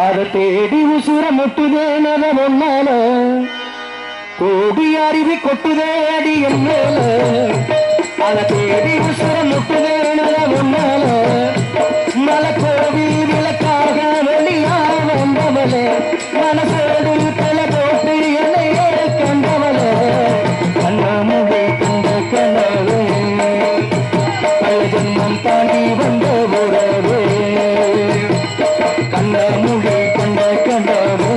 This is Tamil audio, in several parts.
அதை தேடி உசுர முட்டுதே நல ஒன்னால கோடி அருவி கொட்டுதே அடி என்னால அதை தேடி உசுர முட்டுதே நல ஒன்னால மலை கோவில் விளக்காக வெளியா வந்தவளே மனசோடு தலை போட்டு என்னையே கண்டவளே கண்ணாமுடி கண்ட கனவே பல ஜென்மம் தாண்டி வந்த உறவே கண்ணாமுடி கண்ட கனவே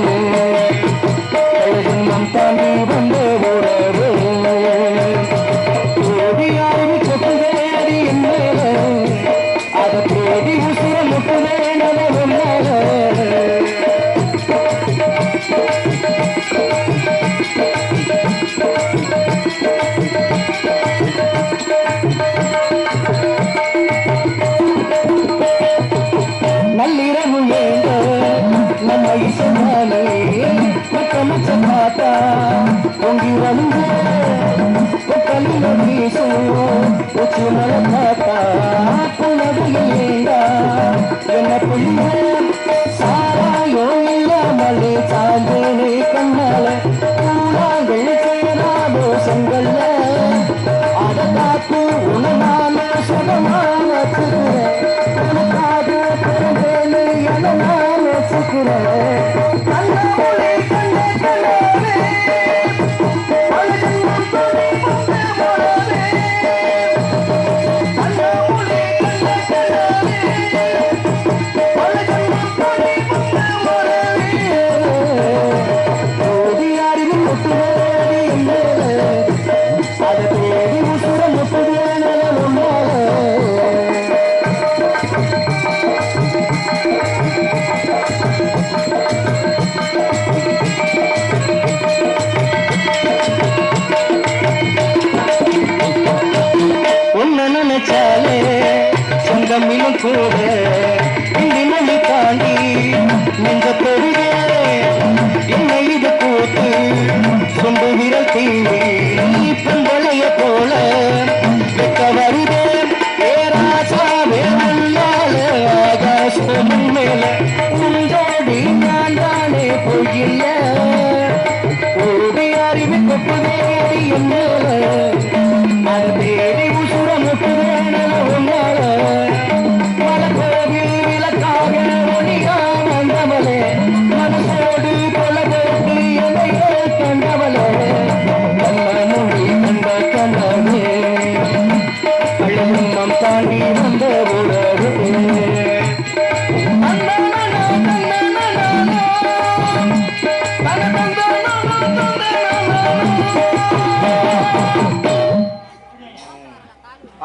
பல ஜென்மம் தாண்டி வந்த உறவே ஓடி ஆரம்பி கொட்டுதே அடி என் மேல அதை தேடி உசுர முட்டுதே நல ஒன்னால நள்ளிரவு ஏங்க நம்ம இசைமானே மச்ச பாத்தா பொங்கி வந்து கொட்டலில வீசும் உச்சி மலை பாத்தா புனகையில் ஏண்டா என்ன புள்ள சாராயோ இல்லாமலே சாந்தேனே கண்ணால கூழாங்கள் சேராதோ செங்கல்ல அட காத்து உணவான சுகமான உனக்காக பிறந்தேன்னு என நான் வச்சுக்கிறேன் கண்ணாமூலே கண்ணே கண்ணாவே பல ஜென்மம் துணை கொண்டு போனவே கண்ணாமூலே கண்ணே கண்ணாவே பல ஜென்மம் துணை கொண்டு போனவே ஓடி அறிவு முட்டுவேடி மேலே அதை தேடி உசுர முட்டுவே நல ஒன்னால நினைச்சாலே சொந்தமிலும் கூட இந்தி மொழி தாண்டி நெஞ்ச பெருக என்னை இது கூத்து சொந்த விரல் தீண்டி பொங்கலைய போல வெக்க வருதே ஏராசாவே உள்ளால ஆகாசம் மேல உண்டோடி நான் தானே போயில்ல ஓடி அறிவு கொப்புதே என் மேல அதை தேடி உசுர முட்டுதே நல ஒன்னால மலை கோவில் விளக்காக ஒளியா வந்தவளே மனசோடு கொலை போட்டு என்னையே கண்டவளே கண்ணாமூடி கண்ட கண்ணவே அழகுமம் தாண்டி வந்த உறவு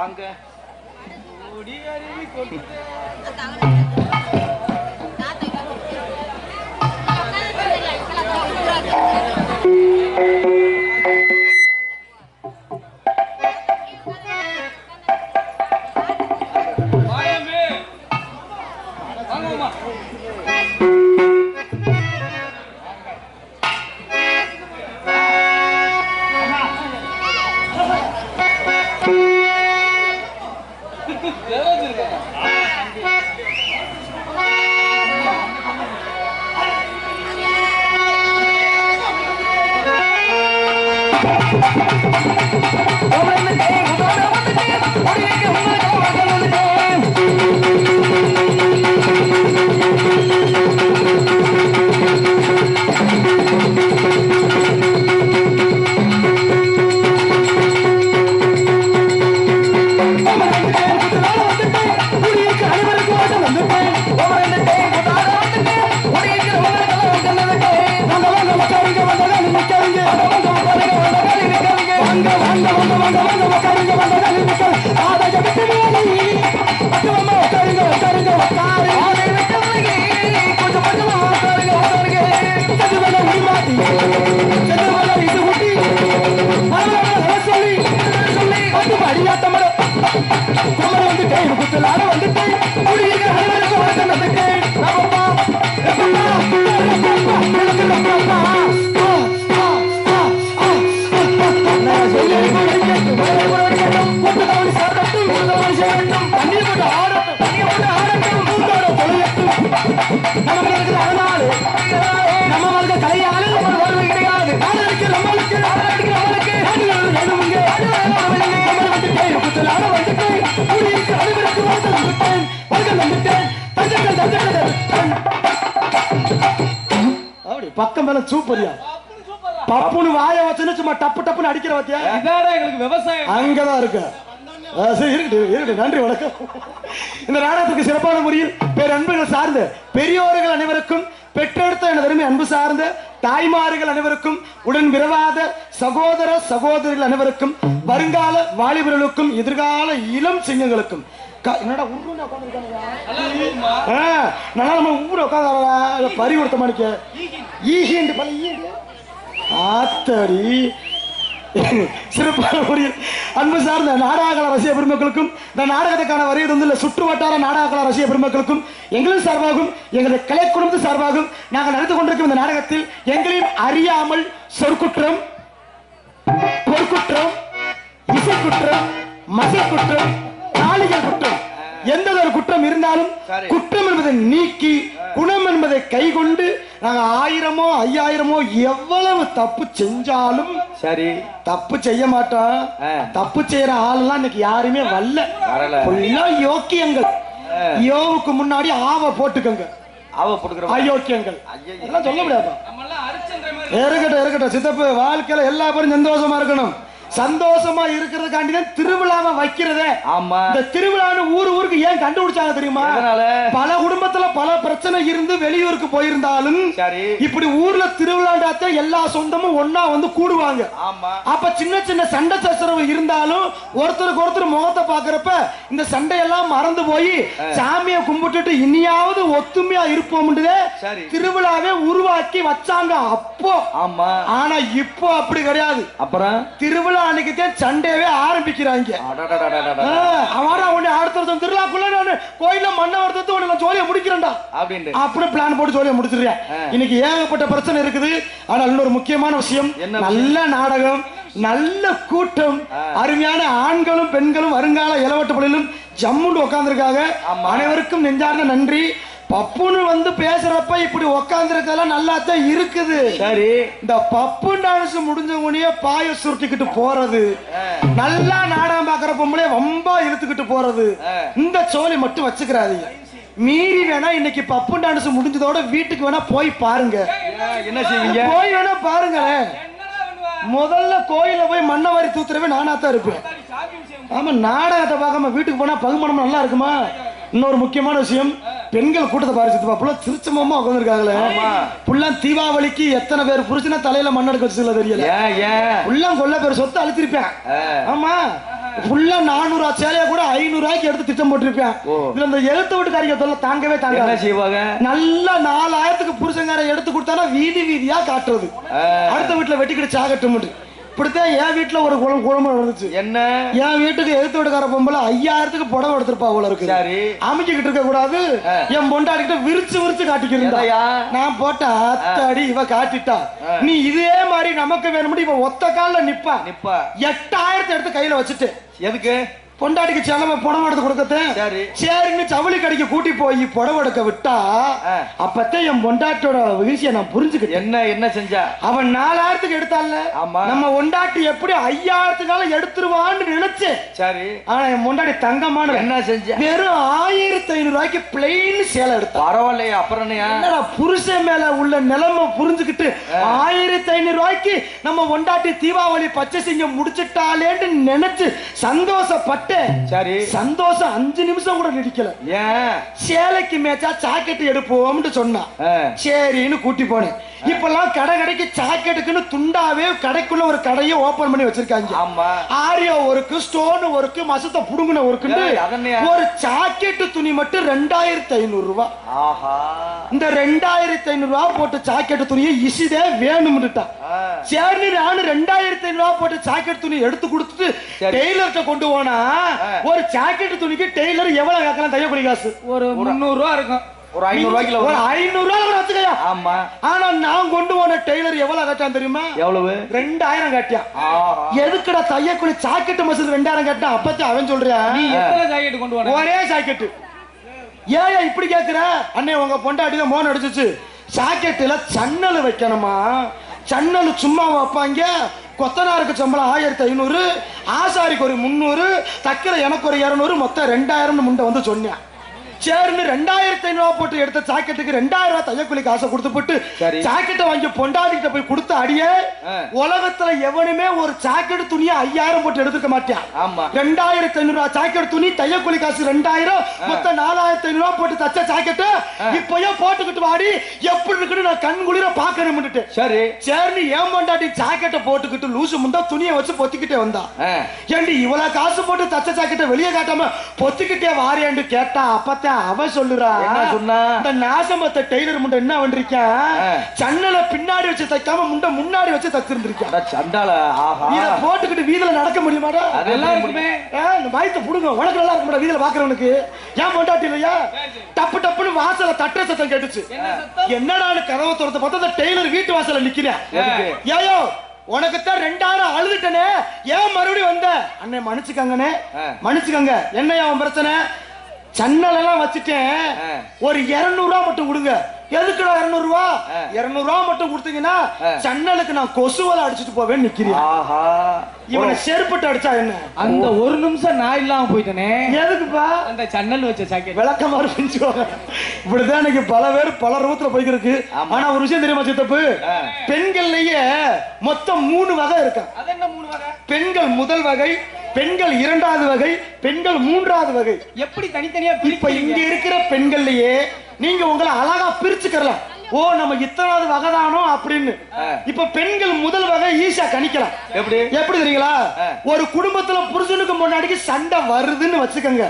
அங்க ஓடி அருவி கொட்டுதே Vanga நம்ம இருக்குது அதனால நம்ம வாழ்க்கை கலையால ஒரு வருவை கிடையாது. நம்மளுக்கு நம்மளுக்கு பக்கம் மேல சூப்பரியா பப்புனு வாய வச்சுன்னு சும்மா டப்பு டப்புன்னு அடிக்கிற வாத்தியா. எங்களுக்கு விவசாயம் அங்கதான் இருக்கு. நன்றி வணக்கம். இந்த நாடகத்துக்கு சிறப்பான முறையில் பேரன்புகள் சார்ந்த பெரியோர்கள் அனைவருக்கும், பெற்றெடுத்த எனது அன்பு சார்ந்த தாய்மார்கள் அனைவருக்கும், உடன் விரவாத சகோதர சகோதரிகள் அனைவருக்கும், வருங்கால வாலிபர்களுக்கும், எதிர்கால இளம் சிங்கங்களுக்கும் என்னடா உட்காந்து பறி கொடுத்த மாணிக்க ஈகிண்டு பல ஆத்தடி சிறப்பான முறையில் அன்பு சார்ந்த நாடகக்கலை ரசிக பெருமக்களுக்கும், இந்த நாடகத்துக்கான வரையில் வந்து சுற்று வட்டார நாடகக்கலை ரசிக பெருமக்களுக்கும் எங்களின் சார்பாகவும் எங்களுடைய கலை குடும்பத்து சார்பாகவும் நாங்கள் நடந்து கொண்டிருக்கும் இந்த நாடகத்தில் எங்களின் அறியாமல் சொற்குற்றம், பொற்குற்றம், இசைக்குற்றம், மசைக்குற்றம், நாளிகள் குற்றம், எந்த ஒரு குற்றம் இருந்தாலும் குற்றம் என்பதை நீக்கி குணம் என்பதை கைகொண்டு நாங்கள் 1000மோ 5000மோ எவ்வளவு தப்பு செஞ்சாலும் சரி தப்பு செய்ய மாட்டோம். தப்பு செய்யற ஆளெல்லாம் இன்னைக்கு யாருமே வரல. யோக்கியங்கள். யோவுக்கு முன்னாடி ஆவ போட்டுக்கங்க. அயோக்கியங்கள் சொல்ல முடியாது. இருக்கட்டும் சித்தப்பு, வாழ்க்கையில எல்லா பேரும் சந்தோஷமா இருக்கணும். சந்தோஷமா இருக்கிறதுக்காண்டிதான் திருவிழாவை வைக்கிறதே. ஆமா, இந்த திருவிழான்னு ஊருக்கு ஏன் கண்டுபிடிச்சாங்க தெரியுமா? பல குடும்பத்துல பல பிரச்சனை இருந்து வெளியூருக்கு போயிருந்தாலும் இப்படி ஊர்ல திருவிழாண்டாத்த எல்லா சொந்தமும் ஒன்னா வந்து கூடுவாங்க. அப்ப சின்ன சின்ன சண்டை சச்சரவு இருந்தாலும் ஒருத்தருக்கு ஒருத்தர் முகத்தை பாக்குறப்ப இந்த சண்டையெல்லாம் மறந்து போய் சாமியை கும்பிட்டுட்டு இனியாவது ஒத்துமையா இருப்போம் திருவிழாவே உருவாக்கி வச்சாங்க அப்போ. ஆமா, ஆனா இப்போ அப்படி கிடையாது. அப்புறம் திருவிழா அன்னைக்கு சண்டையவே ஆரம்பிக்கிறாங்க. அடுத்த திருவிழாக்குள்ள கோயில மண்ணை வர்த்தத்தை ஜோலியை முடிக்கிறேன்டா அப்படி பிளான் போட்டு ஜோலியை முடிச்சிருக்கேன். இன்னைக்கு ஏகப்பட்ட பிரச்சனை இருக்குது. ஆனால் இன்னொரு முக்கியமான விஷயம், நல்ல நாடகம், நல்ல கூட்டம், அருமையான ஆண்களும் பெண்களும் வருங்கால இளவட்ட பள்ளியிலும் ஜம்முண்டு உட்கார்ந்துருக்காங்க. அனைவருக்கும் நெஞ்சார்ந்த நன்றி. பப்புன்னு வந்து பேசுறப்ப இப்படி உக்காந்துருக்கெல்லாம் நல்லாத்தான் இருக்குது. சரி, இந்த பப்பு டான்ஸ் முடிஞ்ச உடனே பாய சுருட்டிக்கிட்டு போறது, நல்லா நாடகம் பாக்குற பொம்பளை வம்பா இழுத்துக்கிட்டு போறது, இந்த சோழி மட்டும் வச்சுக்கிறாதீங்க. மீறி வேணா இன்னைக்கு பப்பு டான்ஸ் முடிஞ்சதோட வீட்டுக்கு வேணா போய் பாருங்க. என்ன செய்வீங்க? போய் வேணா பாருங்க. முதல்ல கோயில போய் மண்ணவாரி தூத்துறவே நானா தான் இருப்பேன். ஆமா, நாடகத்தை பார்க்காம வீட்டுக்கு போனா பகுமானம் நல்லா இருக்குமா? இன்னொரு முக்கியமான விஷயம், பெண்கள் கூட்டத்தை பாரு, திருச்சமா உட்காந்துருக்காங்களே. புள்ளம் தீபாவளிக்கு எத்தனை பேர் புரிச்சுன்னா தலையில மண்ணெடுக்க வச்சதுல தெரியல. புள்ளம் கொள்ள பேர் சொத்து அழுத்திருப்பேன். ஆமா, புள்ள 400 சேலையா கூட 500 ரூபாய்க்கு எடுத்து திட்டம் போட்டிருப்பேன். இதுல இந்த எழுத்து வீட்டு காரியம் தாங்கவே தாங்க செய்வாங்க. நல்ல 4000க்கு புருஷங்கார எடுத்து கொடுத்தானா வீதி வீதியா காட்டுறது. அடுத்த வீட்டுல வெட்டிக்கிட்டு சாகட்டும். இப்படித்தான் என் வீட்டுல ஒரு குழம்பு நடந்துச்சு. என்ன? என் வீட்டுக்கு எழுத்து வீட்டுக்கார பொம்பளை 5000க்கு புடவை எடுத்திருப்பா போல இருக்கு. அமைக்கிட்டு இருக்க கூடாது, என் பொண்டாடிக்கிட்ட விரிச்சு காட்டிக்கிறா. நான் போட்ட அத்தாடி இவ காட்டிட்டா, நீ இதே மாதிரி நமக்கு வேணும்னு இவ ஒத்த கால நிப்பா. 8000 எடுத்து கையில வச்சுட்டு எதுக்கு? பொண்டாட்டிக்கு செலவை புடவை எடுத்து கொடுக்கத்தேன். சரின்னு ஜவுளி கடைக்கு கூட்டி போய் புடவை எடுக்க விட்டா அப்பத்தான் என் பொண்டாட்டியோட விஷயம் நான் புரிஞ்சுக்கிட்டேன். என்ன செஞ்சா? அவன் 4000க்கு எடுத்தால, நம்ம பொண்டாட்டி எப்படி 5000க்கு எடுத்துருவான்னு நினைச்சேன். சரி, ஆனா என் பொண்டாட்டி தங்கமான என்ன செஞ்சா? வெறும் 1500 ரூபாய்க்கு பிளைன் சேலை எடுத்தா. பரவாயில்லையா? அப்புறம் என்னடா புருஷன் மேல உள்ள நிலைமை புரிஞ்சுக்கிட்டு 1500 ரூபாய்க்கு நம்ம பொண்டாட்டி தீபாவளி பச்சை சிங்கம் முடிச்சுட்டாலேன்னு நினைச்சு சந்தோஷப்பட்ட. சரி, சந்தோஷம் 5 நிமிஷம் கூட நிக்கல. சேலைக்கு மேச்சா ஜாக்கெட் எடுப்போம்னு சொன்னா சரின்னு கூட்டி போனேன். இப்பெல்லாம் கடைக்கு ஜாக்கெட்டுக்குன்னு துண்டாவே கடைக்குள்ள ஒரு கடையை ஓபன் பண்ணி வச்சிருக்காங்க. ஆரியோ ஒர்க்கு, ஸ்டோன் ஒர்க்கு, மசத்தை புடுங்கின ஒர்க்கு. ஒரு ஜாக்கெட் துணி மட்டும் 2500 ரூபாய். இந்த 2500 ரூபாய் போட்டு ஜாக்கெட் துணியை இசிதே வேணும்னுட்டா. சரி, நானும் 2500 ரூபாய் போட்டு ஜாக்கெட் துணி எடுத்து கொடுத்துட்டு டெய்லர்கிட்ட கொண்டு போனா ஒரு ஜாக்கெட் துணிக்கு டெய்லர் எவ்வளவு கேட்கலாம்? தையக்கூலி காசு ஒரு 300 ரூபாய் இருக்கும். ஒரு 500 ரூபாய்க்கு ஒரு 500 ரூபாய் வச்சுக்கயா. ஆமா, ஆனா நான் கொண்டு போன டெய்லர் எவ்வளவு கேட்டான் தெரியுமா? எவ்வளவு? 2000 கேட்டியான். எதுக்குடா தையக்கூலி ஜாக்கெட் மசூல் 2000 கேட்டான்? அப்பத்தி அவன் சொல்றியா? நீ எத்தனை ஜாக்கெட் கொண்டு வர? ஒரே ஜாக்கெட் ஏன் இப்படி கேக்குற? அண்ணே உங்க பொண்டாட்டி மோன் அடிச்சிச்சு, சாக்கெட்டுல சன்னல் வைக்கணுமா? சன்னல் சும்மா வைப்பாங்க. கொத்தனாருக்கு சம்பளம் 1500, ஆசாரிக்கு ஒரு 300, தக்கிற எனக்கு ஒரு 200, மொத்தம் 2000 முண்டை வந்து சொன்னேன். சேர்ந்து 2500 போட்டு எடுத்த ஜாக்கெட்டுக்கு 2000 தையக்கூலி காசை கொடுத்து போட்டு ஜாக்கெட்டை வாங்கி பொண்டாட்டிகிட்ட போய் கொடுத்த அடியே, உலகத்துல எவனுமே ஒரு ஜாக்கெட் துணியை 5000 போட்டு எடுத்துக்க மாட்டான். 2500 ஜாக்கெட் துணி, தையக்கூலி காசு 2000, மொத்தம் 4500 போட்டு தச்ச ஜாக்கெட்டு இப்பயே போட்டுக்கிட்டு வாடி எப்படி இருக்குன்னு நான் கண் குளிர பாக்கணும்னுட்டு. சரி சேர்ந்து ஏன் பொண்டாட்டி ஜாக்கெட்டை போட்டுக்கிட்டு லூசு முண்டா துணியை வச்சு பொத்திக்கிட்டே வந்தா. ஏண்டி இவ்வளவு காசு போட்டு தச்ச ஜாக்கெட்டை வெளியே காட்டாம பொத்திக்கிட்டே வாரியான்னு கேட்டா, அப்பத்த அவ சொல்லுறா, என்ன சொன்னா, இந்த நாசமத்த டெய்லர் முண்டை என்ன பண்றீங்க, சன்னல பின்னாடி வச்சு தைக்காம முண்டை முன்னாடி வச்சு தச்சிருந்திருக்கா. சண்டால இத போட்டுக்கிட்டு வீதியில நடக்க முடியுமாடா? அதெல்லாம் இருக்குமே. வாய்த்த புடுங்க, உனக்கு நல்லா இருக்கும்டா வீதியில பாக்குறவனுக்கு. ஏன் பொண்டாட்டி இல்லையா? டப்பு டப்புன்னு வாசல தட்டுற சத்தம் கேட்டுச்சு. என்னடான்னு கதவை திறந்து பார்த்தா டெய்லர் வீட்டு வாசல நிக்கிறேன். ஏயோ உனக்குத்தான் 2000 அழுதுட்டனே, ஏன் மறுபடியும் வந்த? அண்ணே மன்னிச்சுக்கங்கண்ணே, மன்னிச்சுக்கங்க. என்னையா அவன் பிரச்சனை? சன்னல் எல்லாம் வச்சுட்டேன், ஒரு 200 மட்டும் கொடுங்க. எதுக்குடா 200? 200 மட்டும் கொடுத்தீங்கன்னா சன்னலுக்கு நான் கொசுவல அடிச்சுட்டு போவேன் நிக்கிறேன். இவனை செருப்பட்டு அடிச்சா என்ன? அந்த ஒரு நிமிஷம் நான் இல்லாம போயிட்டனே. எதுக்குப்பா? அந்த சன்னல் வச்ச சாக்கெட் விளக்கமா இருந்துச்சுவாங்க. இப்படிதான் எனக்கு பல பேர் பல ரூபத்துல போய்க்கு. ஆனா ஒரு விஷயம் தெரியுமா சித்தப்பு, பெண்கள்லயே மொத்தம் 3 வகை இருக்கா. அது என்ன 3 வகை? பெண்கள் முதல் வகை, பெண்கள் 2வது வகை, பெண்கள் 3வது வகை. எப்படி தனித்தனியா? இப்ப இங்க இருக்கிற பெண்கள்லயே நீங்க உங்களை அழகா பிரிச்சுக்கலாம். ஓ நம்ம இத்தனாவது வகைதானோ அப்படின்னு. இப்ப பெண்கள் முதல் வகை ஈஸியா கணிக்கலாம். எப்படி எப்படி தெரியுங்களா? ஒரு குடும்பத்துல புருஷனுக்கு பொண்டாட்டிக்கு சண்டை வருதுன்னு வச்சுக்கோங்க,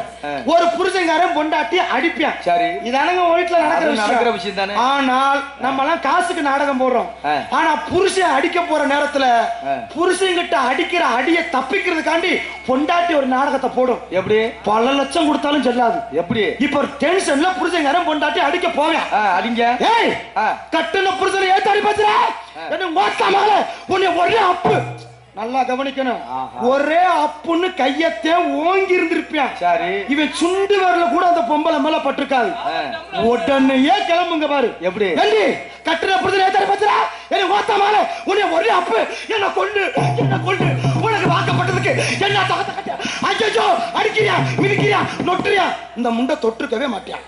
ஒரு புருஷன்காரன் பொண்டாட்டி அடிப்பான். சரி இதானங்க வீட்டுல நடக்கிற விஷயம் தானே. ஆனால் நம்ம எல்லாம் காசுக்கு நாடகம் போடுறோம். ஆனா புருஷன் அடிக்க போற நேரத்துல புருஷன்கிட்ட அடிக்கிற அடியை தப்பிக்கிறதுக்காண்டி பொண்டாட்டி ஒரு நாடகத்தை போடும். எப்படி? பல லட்சம் கொடுத்தாலும் செல்லாது. எப்படி? இப்ப டென்ஷன்ல புருஷன்காரன் பொண்டாட்டி அடிக்க போவேன். அடிங்க ஏய் கட்டண புருஷனை ஏத்தாடி பேசுற என்ன ஓட்டாமல உன்னை ஒரே அப்பு நல்லா கவனிக்கணும். ஒரே அப்புன்னு கையத்தே ஓங்கி இருந்திருப்பான். சரி இவன் சுண்டு வரல கூட அந்த பொம்பளை மேல பட்டிருக்காது. உடனே கிளம்புங்க பாரு. எப்படி? கட்டண புருஷனை ஏத்தாடி பேசுற என்ன ஓட்டாமல உன்னை ஒரே அப்பு என்ன கொண்டு உனக்கு வாக்கப்பட்டதுக்கு என்ன தகத்த கட்ட ஐயோ அடிக்கிறியா மிதிக்கிறியா நொட்டுறியா இந்த முண்டை தொட்டுக்கவே மாட்டான்.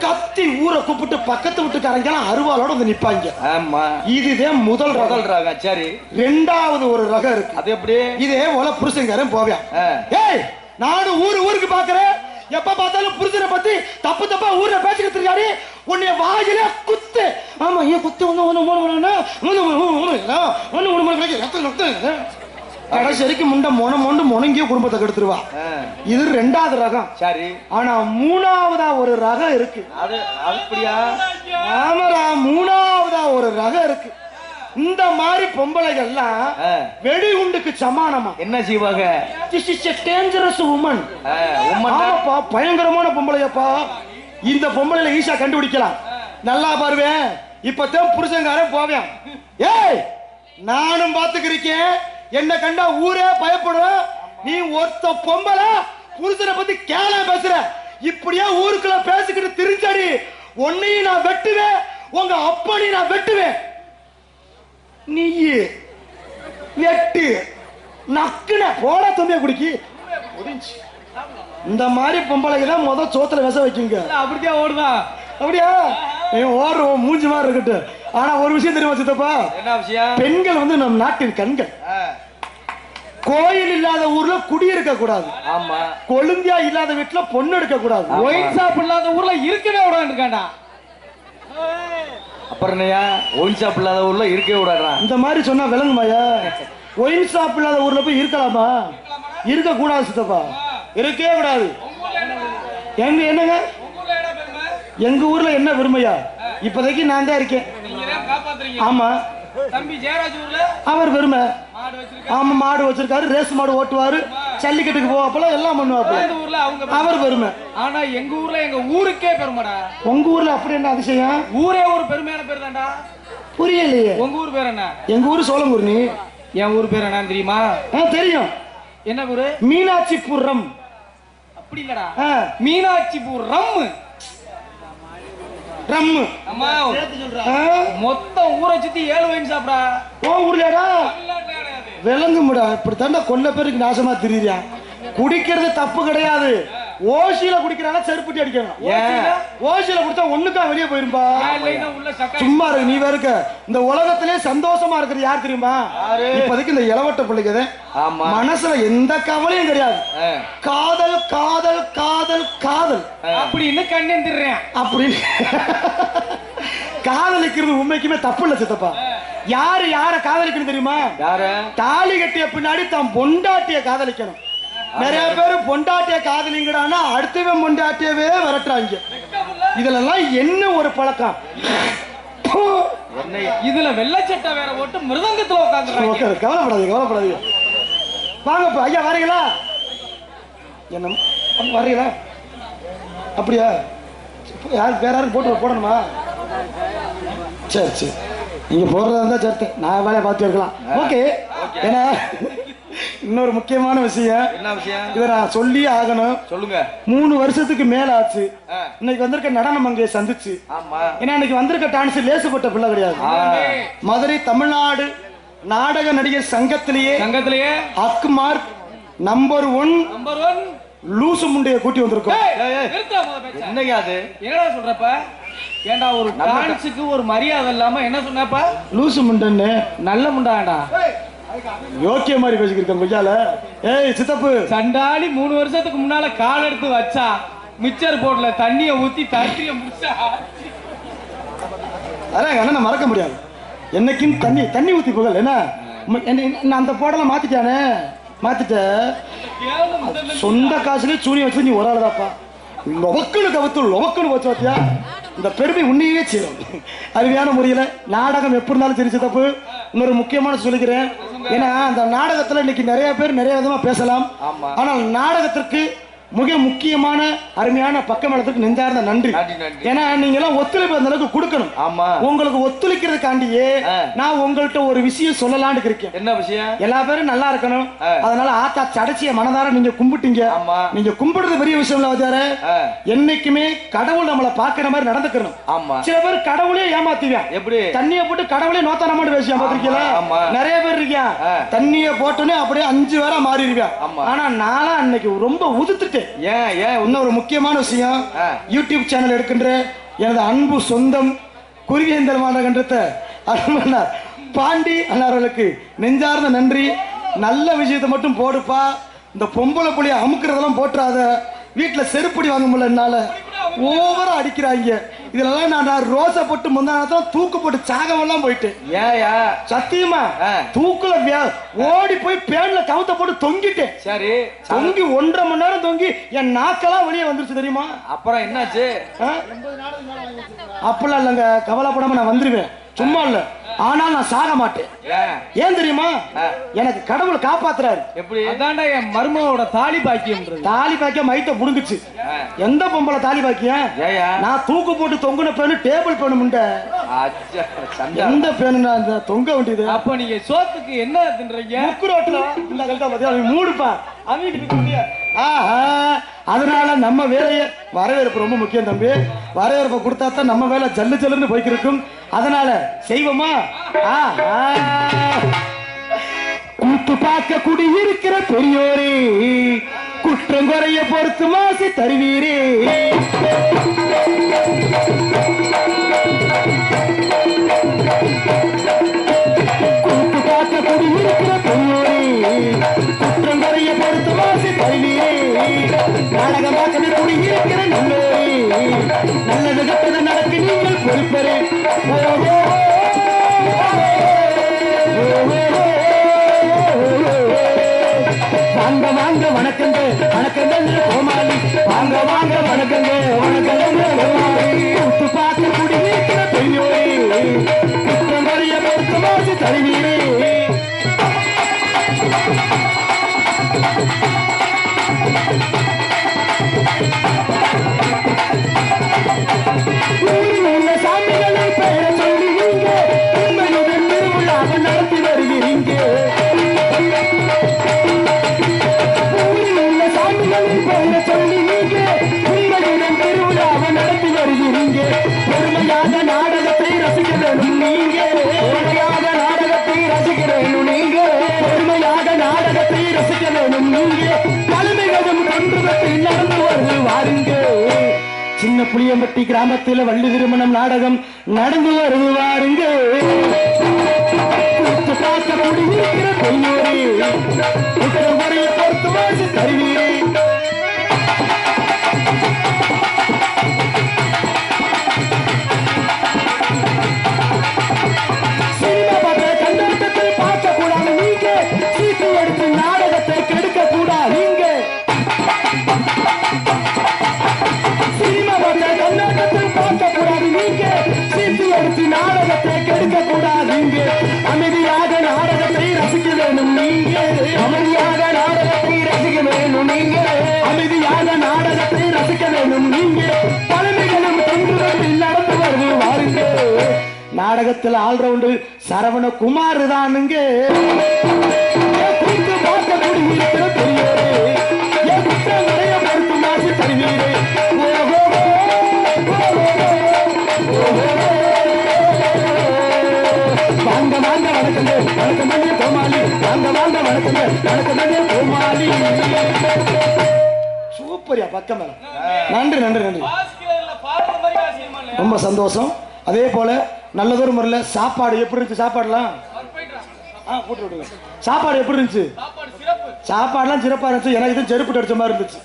கத்தி ஊரை கூப்பிட்டு பக்கத்து வீட்டுக்காரங்க அருவாளோட வந்து நிப்பாங்க. ஆமா இதுதான் முதல் ரகம். சரி 2வது ஒரு ரகம் இருக்கு. அது எப்படி? இதே போல புருஷன்காரன் போவான். ஏய் நானும் ஊருக்கு பாக்குறேன், எப்ப பார்த்தாலும் புருஷனை பத்தி தப்பு தப்பா ஊர்ல பேசிக்கிட்டு இருக்காரு. உன்னைய வாயில குத்து. ஆமா ஏன் குத்து கடைசிக்கு முண்டை முணங்கிய குடும்பத்தை கெடுத்துருவா. இது 2வது ரகம். சரி ஆனா 3வதா ஒரு ரகம் இருக்கு. அது அப்படியா? ஆமாடா 3வதா ஒரு ரகம் இருக்கு. இந்த மாதிரி பொம்பளைகள்லாம் வெடி உண்டுக்கு சமானமா. என்ன செய்வாங்க? This is a dangerous woman. ஆமாப்பா பயங்கரமான பொம்பளையப்பா. இந்த பொம்பளைல ஈஸியா கண்டுபிடிக்கலாம். நல்லா பாருவேன். இப்பதான் புருஷன்காரன் போவேன். ஏய் நானும் பாத்துக்கிறேன், என்ன கண்டா ஊரே பயப்படும். நீ ஒருத்த பொம்பளை புருஷனை பத்தி கேள பேசுற. இப்படியே ஊருக்குள்ள பேசிக்கிட்டு திரிஞ்சடி உன்னையும் நான் வெட்டுவேன், உங்க அப்பனையும் நான் வெட்டுவேன். நீ வெட்டு நக்குன போட தும்பிய குடிக்கி. இந்த மாதிரி பொம்பளைக்கு தான் முத சோத்துல விச வைக்குங்க. அப்படியே ஓடுதான். அப்படியா ஓடுறோம் மூஞ்சி மாதிரி இருக்கட்டு. ஆனா ஒரு விஷயம் தெரியுமா சித்தப்பா? என்ன விஷயம்? பெண்கள் வந்து நம் நாட்டின் கண்கள். கோயில் இல்லாத ஊர்ல குடியிருக்க கூடாது. ஆமா கொழுந்தியா இல்லாத வீட்டுல பொண்ணு எடுக்க கூடாது. ஒயின் ஷாப் இல்லாத ஊர்ல இருக்கவே விடாதுடா. அப்புறம் ஒயின் ஷாப் இல்லாத ஊர்ல இருக்கவே விடாதா? இந்த மாதிரி சொன்னா விளங்குமாயா? ஒயின் ஷாப் இல்லாத ஊர்ல போய் இருக்கலாமா? இருக்க கூடாது சித்தப்பா, இருக்கவே கூடாது. எங்க என்னங்க எங்க ஊர்ல என்ன பெருமையா? இப்போதைக்கு நான் தான் இருக்கேன். ஆமா தம்பி ஜெயராஜ் ஊர்ல அவர் பெருமை. ஆமா மாடு வச்சிருக்காரு, ரேஸ் மாடு ஓட்டுவாரு, ஜல்லிக்கட்டுக்கு போவாப்பல எல்லாம் பண்ணுவாப்பல. அவர் பெருமை. ஆனா எங்க ஊர்ல எங்க ஊருக்கே பெருமைடா. உங்க ஊர்ல அப்படி என்ன அதிசயம்? ஊரே ஒரு பெருமையான பேர் தான்டா. புரியலையே. உங்க ஊர் பேர் என்ன? எங்க ஊர் சோளங்குருணி. என் ஊர் பேர் என்ன தெரியுமா? தெரியும். என்ன ஊரு? மீனாட்சிபுரம். அப்படி இல்லடா, மீனாட்சிபுரம். ட்ரம். அம்மா மொத்தம் ஊரை சுத்தி 7 வைன் சாப்பிடா. ஓ ஊர்லடா விளங்கும்டா. இப்படி தாண்டா கொல்ல பேருக்கு நாசமா திரியா. குடிக்கிறது தப்பு கிடையாது. ஓசியில குடிக்கிறாங்க செருப்புட்டி அடிக்கணும். ஓசியில குடிச்சா ஒண்ணுக்கா வெளியே போயிருப்பா. சும்மா இருக்கு நீ வேறுக்க. இந்த உலகத்திலே சந்தோஷமா இருக்கிறது யார் தெரியுமா? இப்போதைக்கு இந்த இளவட்ட பிள்ளைக்கு மனசுல எந்த கவலையும் கிடையாது. காதல் காதல் காதல் காதல் அப்படின்னு கண்ணேந்திரேன். அப்படின்னு காதலிக்கிறது உண்மைக்குமே தப்பு இல்ல சித்தப்பா. யாரு யார காதலிக்கணும் தெரியுமா? தாலி கட்டிய பின்னாடி தான் பொண்டாட்டிய காதலிக்கணும். நிறைய பேரு பொண்டாட்டிய காதலிங்கடானா அடுத்தவன் பொண்டாட்டியவே விரட்டுறாங்க. இதுல என்ன ஒரு பழக்கம்? இதுல வெள்ளச்சட்டை வேற போட்டு மிருதங்கத்துல உட்கார்ந்து. கவலைப்படாதீங்க கவலைப்படாதீங்க. வாங்க ஐயா வரீங்களா? என்ன வரீங்களா? அப்படியா? யாரு வேற யாரும் போடணுமா? சரி சரி நீங்க போடுறதா இருந்தா சரி நான் வேலையை பார்த்து இருக்கலாம். ஓகே. ஏன்னா இன்னொரு முக்கியமான விஷயம். என்ன விஷயம்? இதை நான் சொல்லி ஆகணும். சொல்லுங்க. 3 வருஷத்துக்கு மேல ஆச்சு இன்னைக்கு வந்திருக்க நடனம் அங்கே சந்திச்சு. ஏன்னா இன்னைக்கு வந்திருக்க டான்ஸ் லேசுப்பட்ட பிள்ளை கிடையாது. மதுரை தமிழ்நாடு நாடக நடிகர் சங்கத்திலேயே அக்மார் நம்பர் 1 லூசு முண்டைய கூட்டி வந்திருக்கோம். என்னடா சொல்றப்ப? ஏண்டா ஒரு டான்ஸுக்கு ஒரு மரியாதை இல்லாம என்ன சொன்னப்ப? லூசு முண்டன்னு நல்ல முண்டாடா யோக்கிய மாதிரி பேசிக்கிருக்கேன் கொய்யால. ஏய் சித்தப்பு சண்டாளி 3 வருஷத்துக்கு முன்னால கால் எடுத்து வச்சா மிச்சர் போடல தண்ணிய ஊத்தி தட்டிய முடிச்சா. அதான் அண்ணன் மறக்க முடியாது. என்னைக்கும் தண்ணி ஊத்தி புகழ். என்ன அந்த போடலாம் மாத்திட்டானே மாத்திட்ட. சொந்த காசுலயே சூனியம் வச்சு நீ ஒரு ஆளுதாப்பா. லொவக்குன்னு கவுத்து லொவக்குன்னு வச்சு பார்த்தியா? இந்த பெருமை உன்னையே செய்யும். அருமையான முறையில் நாடகம் எப்படி இருந்தாலும் சரி சித்தப்பு. இன்னொரு முக்கியமான சொல்லிக்கிறேன். ஏன்னா அந்த நாடகத்துல இன்னைக்கு நிறைய பேர் நிறைய விதமா பேசலாம். ஆனால் நாடகத்திற்கு மிக முக்கியமான அருமையான பக்கமேளத்துக்கு நெஞ்சார்ந்த நன்றி. ஏன்னா நீங்க எல்லாம் ஒத்துழைப்பு அந்த அளவுக்கு கொடுக்கணும். உங்களுக்கு ஒத்துழைக்கிறதுக்காண்டியே நான் உங்கள்கிட்ட ஒரு விஷயம் சொல்லலாம்னு இருக்கேன். என்ன விஷயம்? எல்லா பேரும் நல்லா இருக்கணும். அதனால ஆத்தா சடைச்சிய மனதார நீங்க கும்பிட்டீங்க. நீங்க கும்பிடுறது பெரிய விஷயம் இல்ல வச்சாரு. என்னைக்குமே கடவுள் நம்மளை பாக்குற மாதிரி நடந்துக்கணும். சில பேர் கடவுளே ஏமாத்துவேன். எப்படி? தண்ணிய போட்டு கடவுளே நோத்தான மாதிரி பேசுவேன். பாத்திருக்கீங்களா? நிறைய பேர் இருக்கியா தண்ணிய போட்டோன்னே அப்படியே 5 வேளா மாறிடுவேன். ஆனா நானா அன்னைக்கு ரொம்ப உதுத்துட்டேன். இன்னொரு முக்கியமான விஷயம். யூடியூப் சேனல் எடுக்கின்ற எனது அன்பு சொந்தம் குருவேந்தரமான கண்டத்தை அருமன்னார் பாண்டி அண்ணார்களுக்கு நெஞ்சார்ந்த நன்றி. நல்ல விஷயத்தை மட்டும் போடுப்பா. இந்த பொம்பளை புள்ளிய அமுக்குறதெல்லாம் போட்டுறாத. வீட்டுல செருப்படி வாங்க முடியல என்னால. ஓவரா அடிக்கிறாங்க. இதெல்லாம் நான் ரோசை போட்டு முந்தானத்துல தூக்கு போட்டு சாகவெல்லாம் போயிட்டு. சத்தியமா தூக்குல ஓடி போய் பேன்ல கவுத்த போட்டு தொங்கிட்டேன். சரி தொங்கி 1.5 மணி நேரம் தொங்கி என் நாக்கெல்லாம் வெளியே வந்துருச்சு தெரியுமா? அப்புறம் என்னாச்சு? அப்பெல்லாம் இல்லைங்க. கவலைப்படாம நான் வந்துருவேன். சும்மா இல்ல. ஆனால் நான் சாக மாட்டேன். ஏன் தெரியுமா? எனக்கு கடவுள் காப்பாத்துறாரு. எப்படி? அதான்டா என் மருமகளோட தாலி பாக்கியம். தாலி பாக்கியம் மைத்த புடுங்குச்சு. எந்த பொம்பளை தாலி பாக்கியம்? நான் தூக்கு போட்டு தொங்குன பேனு டேபிள் பேனு முண்ட. எந்த பேனு அந்த தொங்க வேண்டியது? அப்ப நீங்க சோத்துக்கு என்ன தின்றீங்க? முக்கு ரோட்ல இந்த கல்ட்டா பாத்தியா மூடுப்பா. அதனால நம்ம வேலைய வரவேற்பு ரொம்ப முக்கியம் தம்பி. வரவேற்பை கொடுத்தா தான் நம்ம வேலை ஜல்லு ஜல்லுன்னு போய்க்கிருக்கும். அதனால செய்வோமா? கூத்து பார்க்க குடியிருக்கிற பெரியோரே குற்றம் குறைய பொறுத்து மாசி தருவீரே. கூத்து பார்க்க குடியிருக்கிற பெரியோரே குற்றம் குறைய பொறுத்து மாசி தருவீரே. நாடகம் பார்க்க குடியிருக்கிற நல்லோரே நல்லது கட்டது நடக்கு நீங்கள் பொறுப்பரே. வாங்க வாங்க வணக்கங்க வணக்கங்க கோமாளி. வாங்க வாங்க வணக்கங்க வணக்கங்க கோமாளி. கூத்து பார்க்க குடியிருக்கிற பெரியோரே குற்றம் குறைய பொறுத்து மாசி தருவீரே. சாமி ரசிக்க வேணும் நீங்க பொறுமையாக நாடகத்தை ரசிக்க வேணும் நீங்க பொறுமையாக நாடகத்தை ரசிக்க வேணும் நீங்க தலைமைகளும் ஒன்றுபட்டு நடந்து வருது வாருங்க சின்ன புளியம்பட்டி கிராமத்தில் வள்ளி திருமணம் நாடகம் நடந்து வருது வாருங்க பார்க்க முடியிருக்கிற பொய்யோரே முறையை பொறுத்து வாசி தருவீரே சினிமா பார்த்த கண்ணோட்டத்தை பார்க்க கூடாது நீங்க சீட்டு எடுத்து நாடகத்தை கெடுக்க கூடாது நீங்க சினிமா பார்த்த கண்ணோட்டத்தை பார்க்க கூடாது நீங்க சீட்டு எடுத்து நாடகத்தை கெடுக்க கூடாது நீங்க அமைதியாக நாடகத்தை ரசிக்க வேணும் நீங்க அமைதியாக நாடகத்தை ரசிக்க வேணும் நீங்க அமைதியாக நாடகத்தை ரசிக்க வேணும் நீங்க தலைமைகளும் தொண்டுகளில் நடந்து வருது வாருங்க நாடகத்தில் ஆல்ரவுண்டு சரவணகுமார் தானுங்க குறித்து பார்க்க முடியும் பெரியோரே என் குற்றங்களைய பொறுத்து மாசி தருவீரே வாங்க வாங்க வணக்கங்க வணக்கங்க கோமாளி வாங்க வாங்க வணக்கங்க வணக்கங்க கோமாளி சூப்பரியா பக்கம் மேல நன்றி நன்றி நன்றி ரொம்ப சந்தோஷம் அதே போல நல்லதொரு முறையில் சாப்பாடு எப்படி இருந்துச்சு சாப்பாடுலாம் போட்டு விடுங்க சாப்பாடு எப்படி இருந்துச்சு சாப்பாடுலாம் சிறப்பா இருந்துச்சு எனக்கு இது செருப்பு அடிச்ச மாதிரி இருந்துச்சு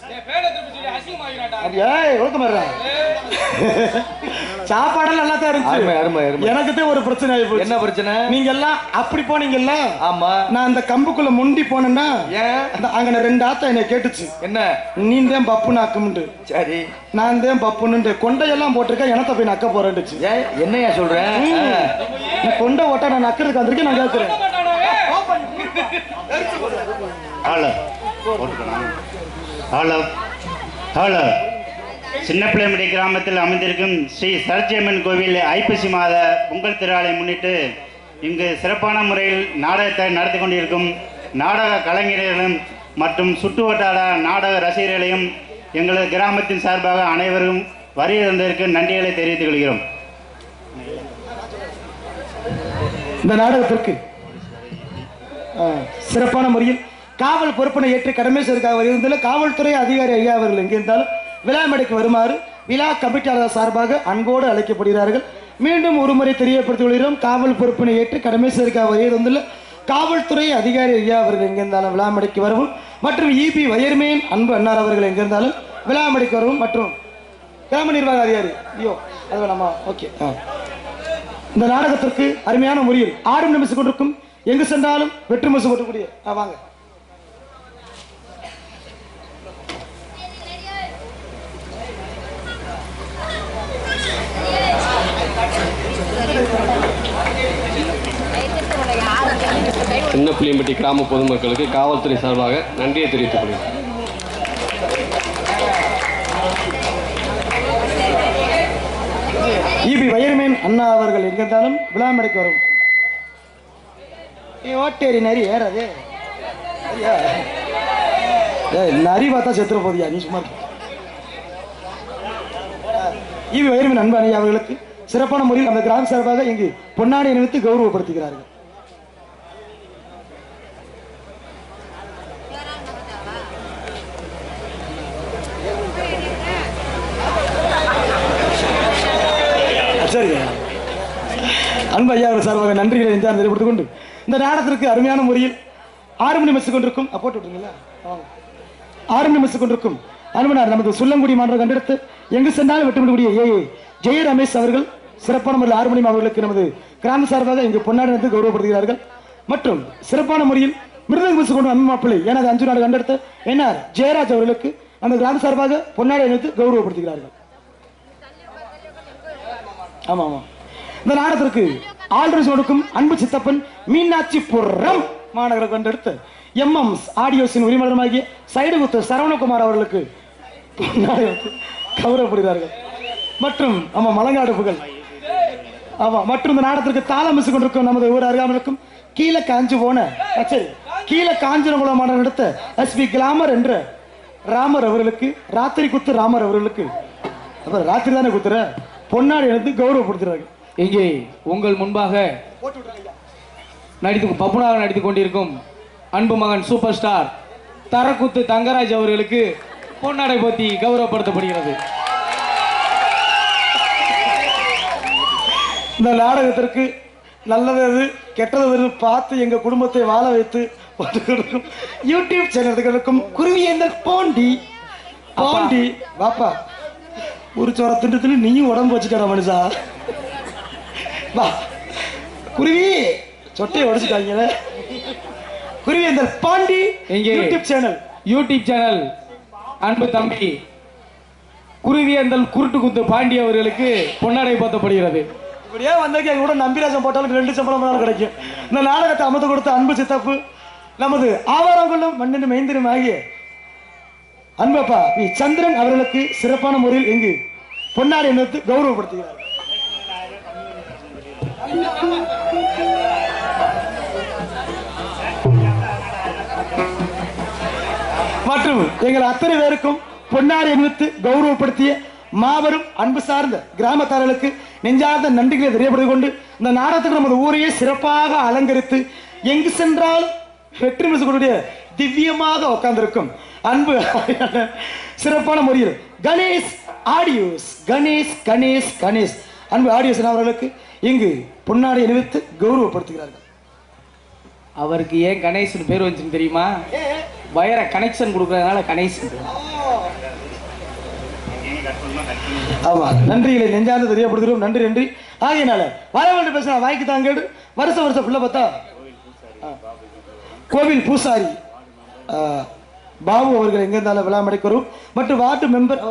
சாப்பாடெல்லாம் நல்லா தான் இருந்துச்சு எனக்கு ஒரு பிரச்சனை ஆயிப்போச்சு என்ன பிரச்சனை நீங்க எல்லாம் அப்படி போனீங்கல்ல ஆமா நான் அந்த கம்புக்குள்ள முண்டி போனேன்னா அங்க 2 ஆத்தா என்னை கேட்டுச்சு என்ன நீ தான் பப்பு நாக்கும்ண்டு சரி நான் தான் பப்புன்னு கொண்டையெல்லாம் போட்டிருக்கேன் எனத்த போய் நக்க போறேன்டுச்சு என்னையா சொல்றேன் கொண்டை ஓட்ட நான் நக்கிறதுக்கு வந்திருக்கேன் நான் கேட்கிறேன் ஹலோ ஹலோ சின்னப்பிள்ளைமடி கிராமத்தில் அமைந்திருக்கும் ஸ்ரீ சரச்சியம்மன் கோவில் ஐப்பசி மாத பொங்கல் திருநாளை முன்னிட்டு இங்கு சிறப்பான முறையில் நாடகத்தை நடத்தி கொண்டிருக்கும் நாடக கலைஞர்களும் மற்றும் சுற்றுவட்டார நாடக ரசிகர்களையும் எங்களது கிராமத்தின் சார்பாக அனைவரும் வருகை தந்ததற்கு நன்றிகளை தெரிவித்துக் கொள்கிறோம். இந்த நாடகத்திற்கு சிறப்பான முறையில் காவல் பொறுப்பினை ஏற்று கடமை செய்வதற்காக இருந்ததில் காவல்துறை அதிகாரி ஐயா அவர்கள் எங்கிருந்தாலும் விழா மேடைக்கு வருமாறு விழா கமிட்டியாளர் சார்பாக அன்போடு அழைக்கப்படுகிறார்கள். மீண்டும் ஒருமுறை தெரியப்படுத்திக் கொள்கிறோம். காவல் பொறுப்பினை ஏற்று கடமை செய்வதற்காக இருந்துள்ள காவல்துறை அதிகாரி ஐயா அவர்கள் எங்கிருந்தாலும் விழா மேடைக்கு வரவும் மற்றும் இபி வயர்மேன் அன்பு அன்னார் அவர்கள் எங்கிருந்தாலும் விழா மேடைக்கு வரவும் மற்றும் கிராம நிர்வாக அதிகாரி ஐயோ அது வேணாமா ஓகே. இந்த நாடகத்திற்கு அருமையான முறையில் ஆடும் நிமிஷம் கொண்டிருக்கும் எங்கு சென்றாலும் வெற்றி முசு கொட்டக்கூடிய வாங்க சின்னப்புளியம்பட்டி கிராம பொதுமக்களுக்கு காவல்துறை சார்பாக நன்றியை தெரிவித்துக் கொள்கிறேன். இபி வயர்மேன் அண்ணா அவர்கள் எங்கிருந்தாலும் விழா மேடைக்கு வரும். ஓட்டேரி நரி ஏறாதே நரி பார்த்தா செத்துற போதியா நீ சும்மா. இபி வயர்மேன் அன்பு அண்ணா அவர்களுக்கு சிறப்பான முறையில் அந்த கிராம சார்பாக இங்கு பொன்னாடை அணிவித்து கௌரவப்படுத்துகிறார்கள். சரி அன்பு ஐயா அவர் சார்பாக நன்றிகளை தெரிவித்துக் கொண்டு இந்த நாடகத்திற்கு அருமையான முறையில் 6 மணி மெச்சு கொண்டிருக்கும் போட்டு விட்டுருங்களா 6 மணி மெச்சு கொண்டிருக்கும் அன்பனார் நமது சுள்ளங்குடி மாநகர் கண்டெடுத்து எங்கு சென்றாலும் வெட்டுக்கூடிய ஏ ஜெய ரமேஷ் அவர்கள் சிறப்பான முறையில் 6 மணி அவர்களுக்கு நமது கிராம சார்பாக இங்கு பொன்னாடி வந்து கௌரவப்படுத்துகிறார்கள். மற்றும் சிறப்பான முறையில் மிருதங்க மெச்சு கொண்டு அன்பு மாப்பிள்ளை எனது 5 நாடு கண்டெடுத்து என்ஆர் ஜெயராஜ் அவர்களுக்கு அந்த கிராம சார்பாக பொன்னாடி அணிவித்து கௌரவப்படுத்துகிறார்கள். ஆமா ஆமா இந்த நாடகத்திற்கு ஆல்ரஸ் கொடுக்கும் அன்பு சித்தப்பன் மீனாட்சிபுரம் மாநகர கண்டெடுத்து MM ஆடியோஸின் உரிமையாளருமாகிய சைடுகுத்து சரவணகுமார் அவர்களுக்கு கௌரவப்படுகிறார்கள். மற்றும் ஆமா மலங்காடு புகழ் ஆமா மற்றும் இந்த நாடகத்திற்கு தாளம் மிஸ் கொண்டிருக்கும் நமது ஊர் அருகாமலுக்கும் கீழே காஞ்சு போன சரி கீழே காஞ்சிரகுளம் மாநகர் எடுத்த SP கிளாமர் என்ற ராமர் அவர்களுக்கு ராத்திரி குத்து ராமர் அவர்களுக்கு ராத்திரி தானே குத்துற பொன்னாடி எடுத்து கௌரவப்படுத்துறாங்க. இங்கே உங்கள் முன்பாக பப்புனாக நடித்துக் கொண்டிருக்கும் அன்பு மகன் சூப்பர் ஸ்டார் தரக்குத்து தங்கராஜ் அவர்களுக்கு பொன்னாடை போத்தி கௌரவப்படுத்தப்படுகிறது. இந்த நாடகத்திற்கு நல்லது எது கெட்டது எது பார்த்து எங்க குடும்பத்தை வாழ வைத்து யூடியூப் சேனல்களுக்கும் குருவியேந்தல் பாண்டி பாண்டி வாப்பா ஒரு சோர திண்டு நீயும் உடம்பு வச்சுக்கிற மனுஷா வா குருவி சொட்டையை உடைச்சிட்டாங்க. குருவியேந்தல் பாண்டி யூடியூப் சேனல் அன்பு தம்பி குருவியேந்தல் குருட்டு குத்து பாண்டி அவர்களுக்கு பொன்னாடை போத்தப்படுகிறது. இப்படியே வந்ததுக்கு எங்க கூட நம்பிராஜம் போட்டாலும் 2 சம்பளம் கிடைக்கும். இந்த நாடகத்தை அமர்ந்து கொடுத்த அன்பு சித்தப்பு நமது ஆவாரங்குளம் மண்ணின் மைந்திரம் ஆகிய அன்பப்பா பி சந்திரன் அவர்களுக்கு சிறப்பான முறையில் இங்கு பொன்னாடை அணிவித்து கௌரவப்படுத்துகிறார். மற்றும் எங்கள் அத்தனை பேருக்கும் பொன்னாடை அணிவித்து கௌரவப்படுத்திய மாபெரும் அன்பு சார்ந்த கிராமத்தார்களுக்கு நெஞ்சார்ந்த நன்றிகளை தெரியப்படுத்திக் கொண்டு இந்த நாடகத்துக்கு நமது ஊரையே சிறப்பாக அலங்கரித்து எங்கு சென்றாலும் வெற்றி மிசக்கூடிய திவ்யமாக உட்கார்ந்திருக்கும் அன்பு சிறப்பான முறையில் கணேஷ் ஆடியோஸ் கணேஷ் அன்பு ஆடியோஸ் அவர்களுக்கு இங்கு பொன்னாடை அணிவித்து கௌரவப்படுத்துகிறார்கள். அவருக்கு ஏன் கணேசன் பேர் வந்துச்சுன்னு தெரியுமா? வயர கனெக்ஷன் கொடுக்கறதுனால கணேசன். ஆமா, நன்றிகளை நெஞ்சார்ந்து தெரியப்படுத்துகிறோம். நன்றி ஆகையினால வர வேண்டும் பேச வாய்க்கு தாங்க வருஷம் பிள்ளை பார்த்தா கோவில் பூசாரி பாபு அவர்கள் எங்க இருந்தாலும் விழா மடைக்கரும் மற்றும் வார்டு மெம்பர்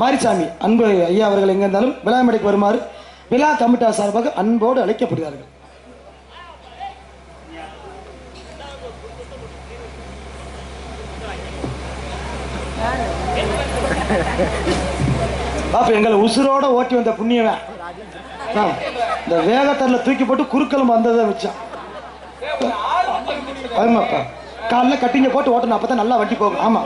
மாரிசாமி அன்பு ஐயா அவர்கள் எங்க இருந்தாலும் விழா மடைக்கு வருமாறு விழா கமிட்டா சார்பாக அன்போடு அழைக்கப்படுகிறார்கள். பாப்பா எங்களை உசுரோட ஓட்டி வந்த புண்ணியவன் இந்த வேகத்தரில் தூக்கி போட்டு குறுக்களும் வந்ததை வச்சான். ஆமாப்பா காலில் கட்டிங்க போட்டு ஓட்டணும், அப்பதான் நல்லா வண்டி போகும். ஆமா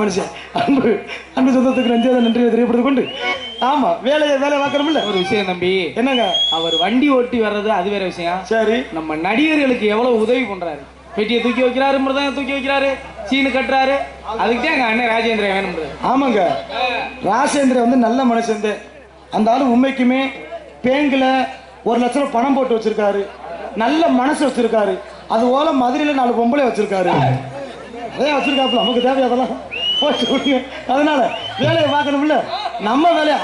மனுஷன் அன்பு சொந்தத்துக்கு நன்றியை தெரியப்படுத்திக் கொண்டு ஆமா வேலையை பார்க்கணும்ல. ஒரு விஷயம் தம்பி, என்னங்க அவர் வண்டி ஓட்டி வர்றது அது வேற விஷயம். சரி, நம்ம நடிகர்களுக்கு எவ்வளவு உதவி பண்றாரு. பெட்டியை தூக்கி வைக்கிறாரு, மிருதங்க தூக்கி வைக்கிறாரு, சீனு கட்டுறாரு. அதுக்கு தான் எங்க அண்ணன் ராஜேந்திரன் வேணும். ஆமாங்க, ராஜேந்திரன் வந்து நல்ல மனுஷன். அந்த ஆளு உண்மைக்குமே பேங்கில் 1 லட்சம் பணம் போட்டு வச்சிருக்காரு. நல்ல மனசு வச்சிருக்காரு. அது போல மதுரையில் 4 பொம்பளை வச்சிருக்காரு. அதே வச்சிருக்காப்புல நமக்கு தேவை அதெல்லாம் போட்டு விடுங்க. அதனால வேலையை பார்க்கணும்ல. நம்ம வேலையை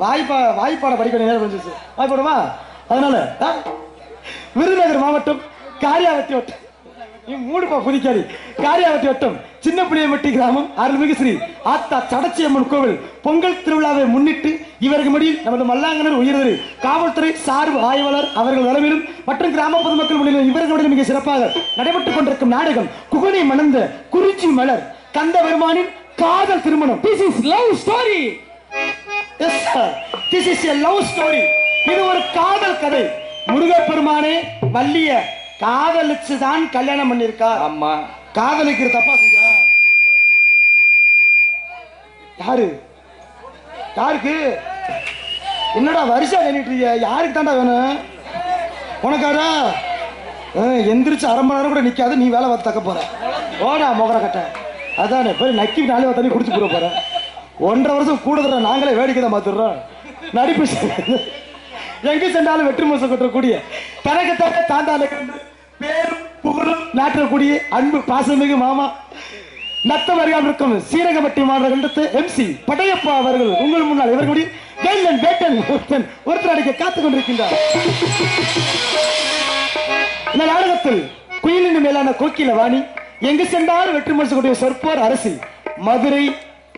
வாய்ப்பாட படிக்க நேரம் வந்துச்சு. வாய்ப்பாடுமா? அதனால விருதுநகர் மாவட்டம் காரியாவட்டி வட்டம் மூடுப்பா புதிக்காரி காரியாவட்டி வட்டம் சின்ன புளியமட்டி கிராமம் அருள்மிகு ஸ்ரீ ஆத்தா சடச்சியம்மன் கோவில் பொங்கல் திருவிழாவை முன்னிட்டு இவருக்கு முடியும் நமது மல்லாங்கனர் உயர்திரு காவல்துறை சார்பு ஆய்வாளர் அவர்கள் தலைமையிலும் மற்றும் கிராம பொதுமக்கள் முன்னிலையில் இவர்களுடைய மிக சிறப்பாக நடைபெற்றுக் கொண்டிருக்கும் நாடகம் குகனை மணந்த குறிச்சி மலர் கந்த பெருமானின் காதல் திருமணம். This is love story. Yes sir, this is a love story. இது ஒரு காதல் கதை. முருகப்பெருமானே வள்ளிய காதலிச்சுதான் கல்யாணம் பண்ணிருக்கார். ஆமா, காதலிக்கிற தப்பா செஞ்சா யாருக்கு என்னடா வருஷம் வேணிட்டு யாருக்கு தாண்டா வேணும் உனக்காரா? எந்திரிச்சு 1/2 மணி நேரம் கூட நிக்காது, நீ வேலை பார்த்து தக்க போற. ஓடா மொகர கட்ட அதானே போய் நக்கி 4 தண்ணி குடிச்சு போட போற. 1.5 வருஷம் கூட தர நாங்களே வேடிக்கை தான் பார்த்துடுறோம். நடிப்பு எங்க சென்றாலும் வெற்றி மோசம் கட்டக்கூடிய தனக்கு தக்க தாண்டால பேரும் புகழும் நாட்டக்கூடிய அன்பு பாசமிகு மாமா நத்தம் அறியாமல் இருக்கும் சீரகப்பட்டி மாநகரத்து MC படையப்பா அவர்கள் உங்கள் முன்னால் இவர்களுடைய ஒருத்தர் அடிக்க காத்துக் கொண்டிருக்கின்றார். இந்த நாடகத்தில் குயிலின் மேலான கோக்கில வாணி எங்கு சென்றாலும் வெற்றி மோசக்கூடிய சொற்போர் அரசி மதுரை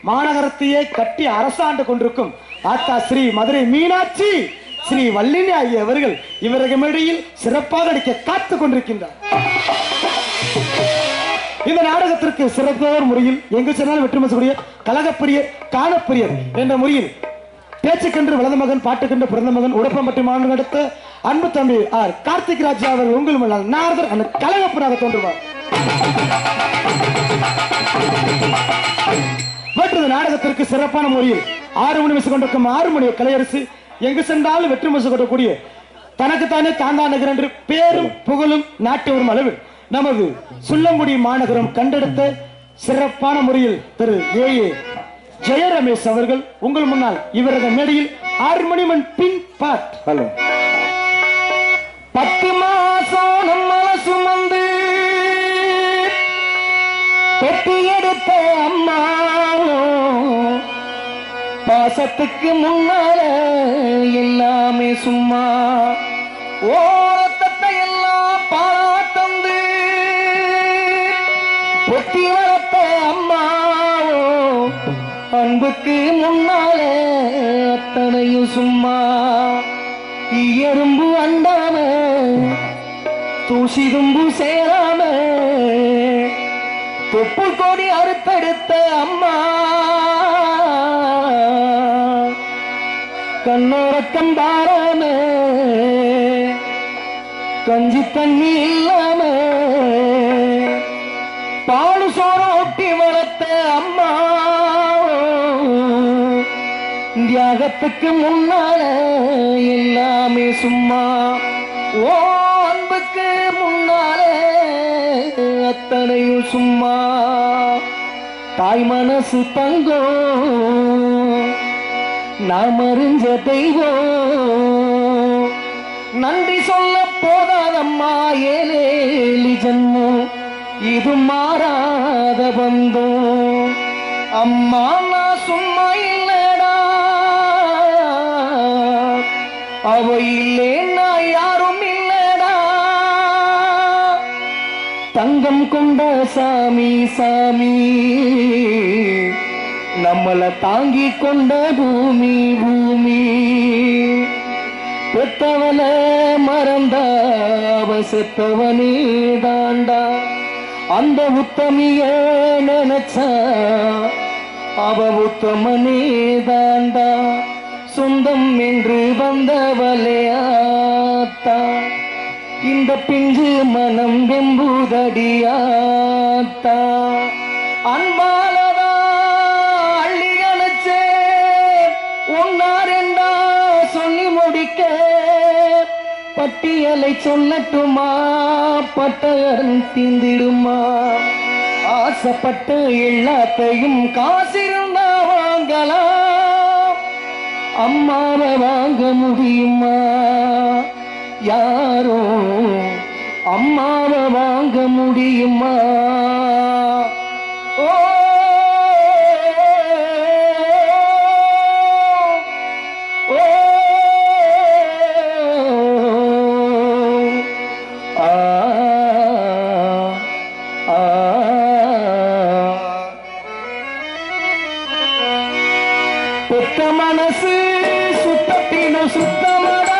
மாநகரத்தையே கட்டி அரசாண்டு கொண்டிருக்கும் ஆத்தா ஸ்ரீ மதுரை மீனாட்சி ஸ்ரீ வள்ளினி ஆகியவர்கள் இவர்கள் மேடையில் சிறப்பாக நடிக்க காத்துக் கொண்டிருக்கின்றார். இந்த நாடகத்திற்கு சிறப்பான முறையில் எங்கு சென்றாலும் வெற்றி மோசக்கூடிய கழகப்பிரியர் காணப்பிரியர் என்ற முறையில் பேச்சுக்கென்று வளர்ந்த மகன் பாட்டுக்கென்று பிறந்த மகன் உடப்பம்பட்டி மாநிலம் நடத்த அன்பு தம்பி கார்த்திக் ராஜா அவர்கள் உங்கள் முன்னால் நாரதர் அந்த கழகப்பராக தோன்றுவார். மற்றது நாடகத்திற்கு சிறப்பான முறையில் 6 மணி வயசு கொண்டிருக்கும் 6 மணி கலையரசு எங்கு சென்றாலும் வெற்றி முரசு கொண்டக்கூடிய தனக்குத்தானே தாண்டா நகர் என்று பேரும் புகழும் நாட்டி வரும் அளவில் நமது சுள்ளங்குடி மாநகரம் கண்டெடுத்த சிறப்பான முறையில் திரு ஏ ஜெயரமேஷ் அவர்கள் உங்கள் முன்னால் இவரது மேடையில் 6 மணி மண் பின் பாட் ஹலோ 10 மாசம் நம்மள சுமந்து பெட்டி எடுத்த அம்மா பாசத்துக்கு முன்னால எல்லாமே சும்மா ஓரத்தத்தை எல்லாம் பாராட்டந்து பொத்தி வளர்த்த அம்மா அன்புக்கு முன்னால அத்தனையும் சும்மா எறும்பு அண்டாம தூசி தும்பு சேராம தொப்பு கொடி அறுத்தெடுத்த அம்மா கண்ணோரக்கம் பாராம கஞ்சி தண்ணி இல்லாம பாலு சோறு ஒட்டி வளர்த்த அம்மா தியாகத்துக்கு முன்னால எல்லாமே சும்மா ஓ அன்புக்கு முன்னாலே அத்தனையும் சும்மா தாய் மனசு தங்கம் நாம் அறிஞ்ச தெய்வம் நன்றி சொல்ல போதாதம்மா ஏலேலி ஜன்மம் இது மாறாத பந்தம் அம்மா நான் சும்மா இல்லடா அவ இல்லேன்னா யாரும் இல்லடா தங்கம் கொண்ட சாமி சாமி நம்மள தாங்கி கொண்ட பூமி பூமி பெத்தவன மறந்த அவ செத்தவனே தாண்டா அந்த உத்தமிய நினைச்சா அவ உத்தமனே தாண்டா சொந்தம் என்று வந்தவளையாத்தா இந்த பிஞ்சு மனம் வெம்புதடியாத்தா அன்பாலதா அள்ளி அணைச்சே ஒன்னாரெண்டா சொல்லி முடிக்க பட்டியலை சொல்லட்டுமா பட்டகரன் தீந்திடுமா ஆசைப்பட்ட எல்லாத்தையும் காசிருந்தா வாங்கலாம் அம்மாவை வாங்க முடியுமா யாரோ அம்மாவை வாங்க முடியுமா ஓ பெத்த மனசு சுத்தத்திலும் சுத்தமடா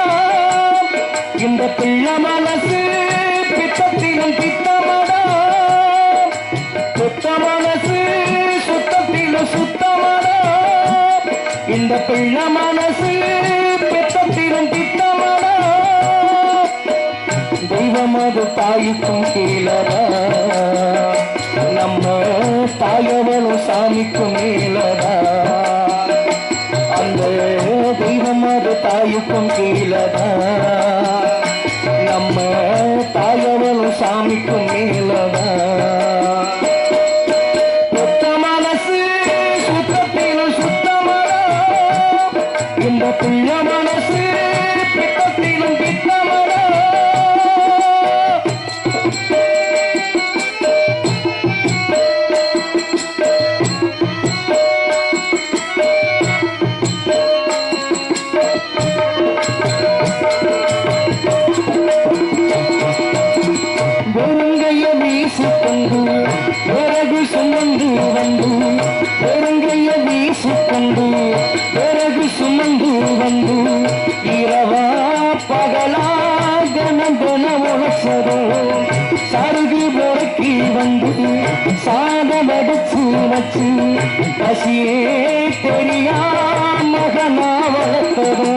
இந்த பிள்ளை மனசு பித்தத்திலும் பித்தமடா பெத்த மனசு சுத்தத்திலும் சுத்தமடா இந்த பிள்ளை மனசு பித்தத்திலும் பித்தமடா தெய்வம் அது தாய்க்கும் கீழடா நம்ம தாயவனும் சாமிக்கும் மேலடா அந்த தெய்வம் அது தாய்க்கும் கீழடா நம்ம தாயவனும் சாமிக்கும் மேலடா சுத்த மனசு சுத்தத்திலும் சுத்தமடா இந்த பிள்ளை மனசு பித்தத்திலும் பித்தமடா வெறுங்கைய வீசிக்கொண்டு விறகு சுமந்து வந்து வெறுங்கைய வீசிக்கொண்டு விறகு சுமந்து வந்து இரவா பகலா கனந்தன உழைச்சதோ சருகு பொறுக்கி வந்து சாதம் அடிச்சு வச்சு பசியே தெரியா மகனா வளர்த்ததோ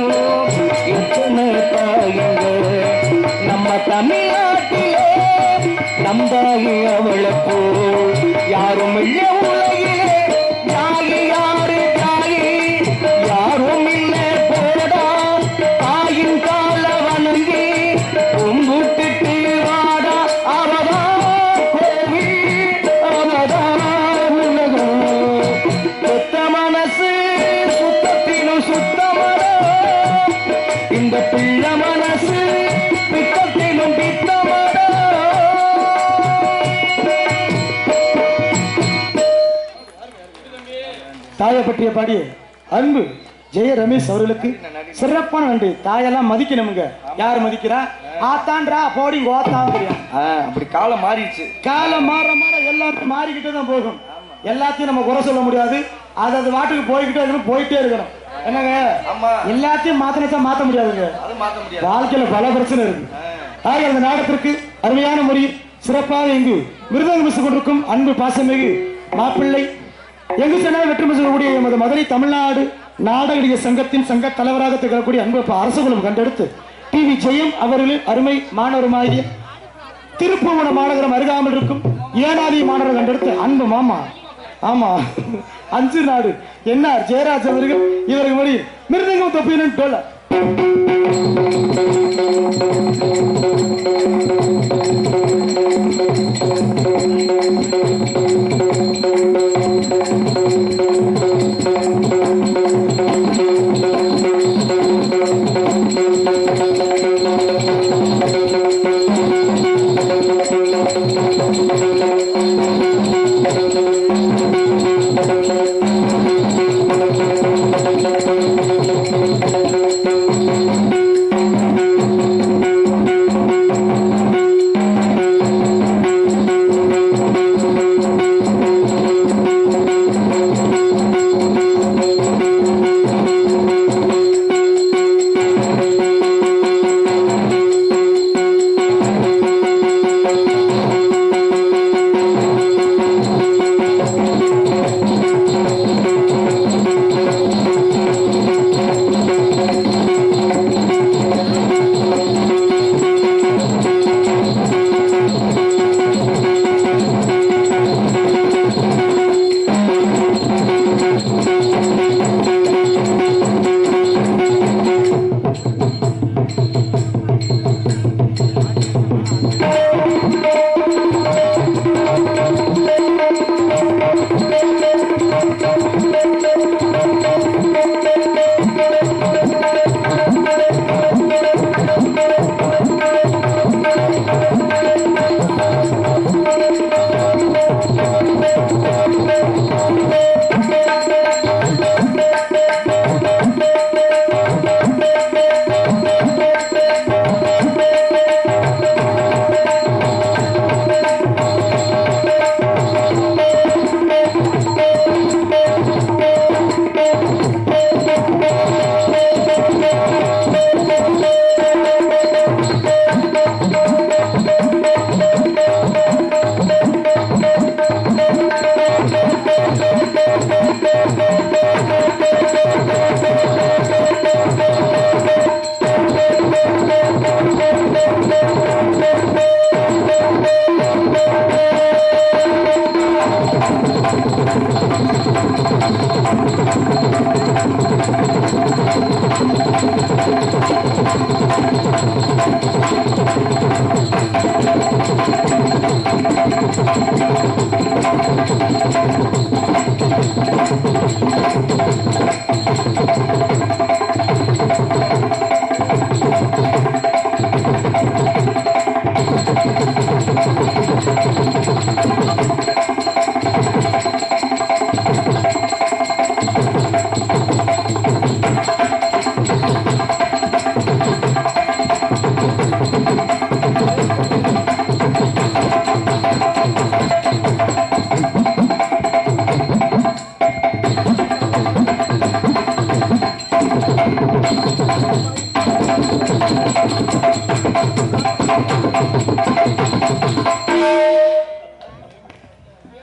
எத்தனை தாயங்க நம்ம தமிழ்நாட்டிலே நம்ம தாயி அவளை போல் யாரும் இல்லை உலகிலே தாயி யாரு தாயி யாரும் இல்லை போடா தாயின் கால வணங்கி கும்பிட்டுட்டு வாடா அவதா கோவில் அவதா உலகம் சுத்த மனசு சுத்தத்திலும் சுத்தமடா இந்த பிள்ளை மனசு பித்தத்திலும் பித்தமடா. தாயை பற்றிய பாடி அன்பு ஜெய ரமேஷ் அவர்களுக்கு சிறப்பான நன்றி. தாயெல்லாம் மதிக்கணுங்க. யார் மதிக்கிறா? ஆத்தான்றா போடி ஓத்தான் தெரியும். அப்படி காலம் மாறிடுச்சு. காலம் மாற மாற எல்லாத்தையும் மாறிக்கிட்டே தான் போகும். எல்லாத்தையும் நம்ம குறை சொல்ல முடியாது. அது வாட்டுக்கு போயிட்டே இருக்கணும். என்னங்க எல்லாத்தையும் மாத்த முடியாதுங்க. வாழ்க்கையில பல பிரச்சனை இருக்கு. ஆக அந்த நாடகத்திற்கு அருமையான முறையில் சிறப்பாக இங்கு மிருதங்கம் வீசிக் கொண்டிருக்கும் அன்பு பாசமிகு மாப்பிள்ளை எங்கு சென்றால் வெற்றி பெறக்கூடிய எமது மதுரை தமிழ்நாடு நாடக சங்கத்தின் சங்க தலைவராக திகழக்கூடிய அன்பு அரசுகளும் கண்டெடுத்து டிவி ஜெயம் அவர்களின் அருமை மாணவருமாகிய திருப்பூவன மாநகரம் அருகாமல் இருக்கும் ஏனாதி மாணவர் கண்டெடுத்து அன்பு மாமா ஆமா 5 நாடு என்ன ஜெயராஜ் அவர்கள் இவர்கள் மொழி மிருதங்கம் தொப்பினன் டோல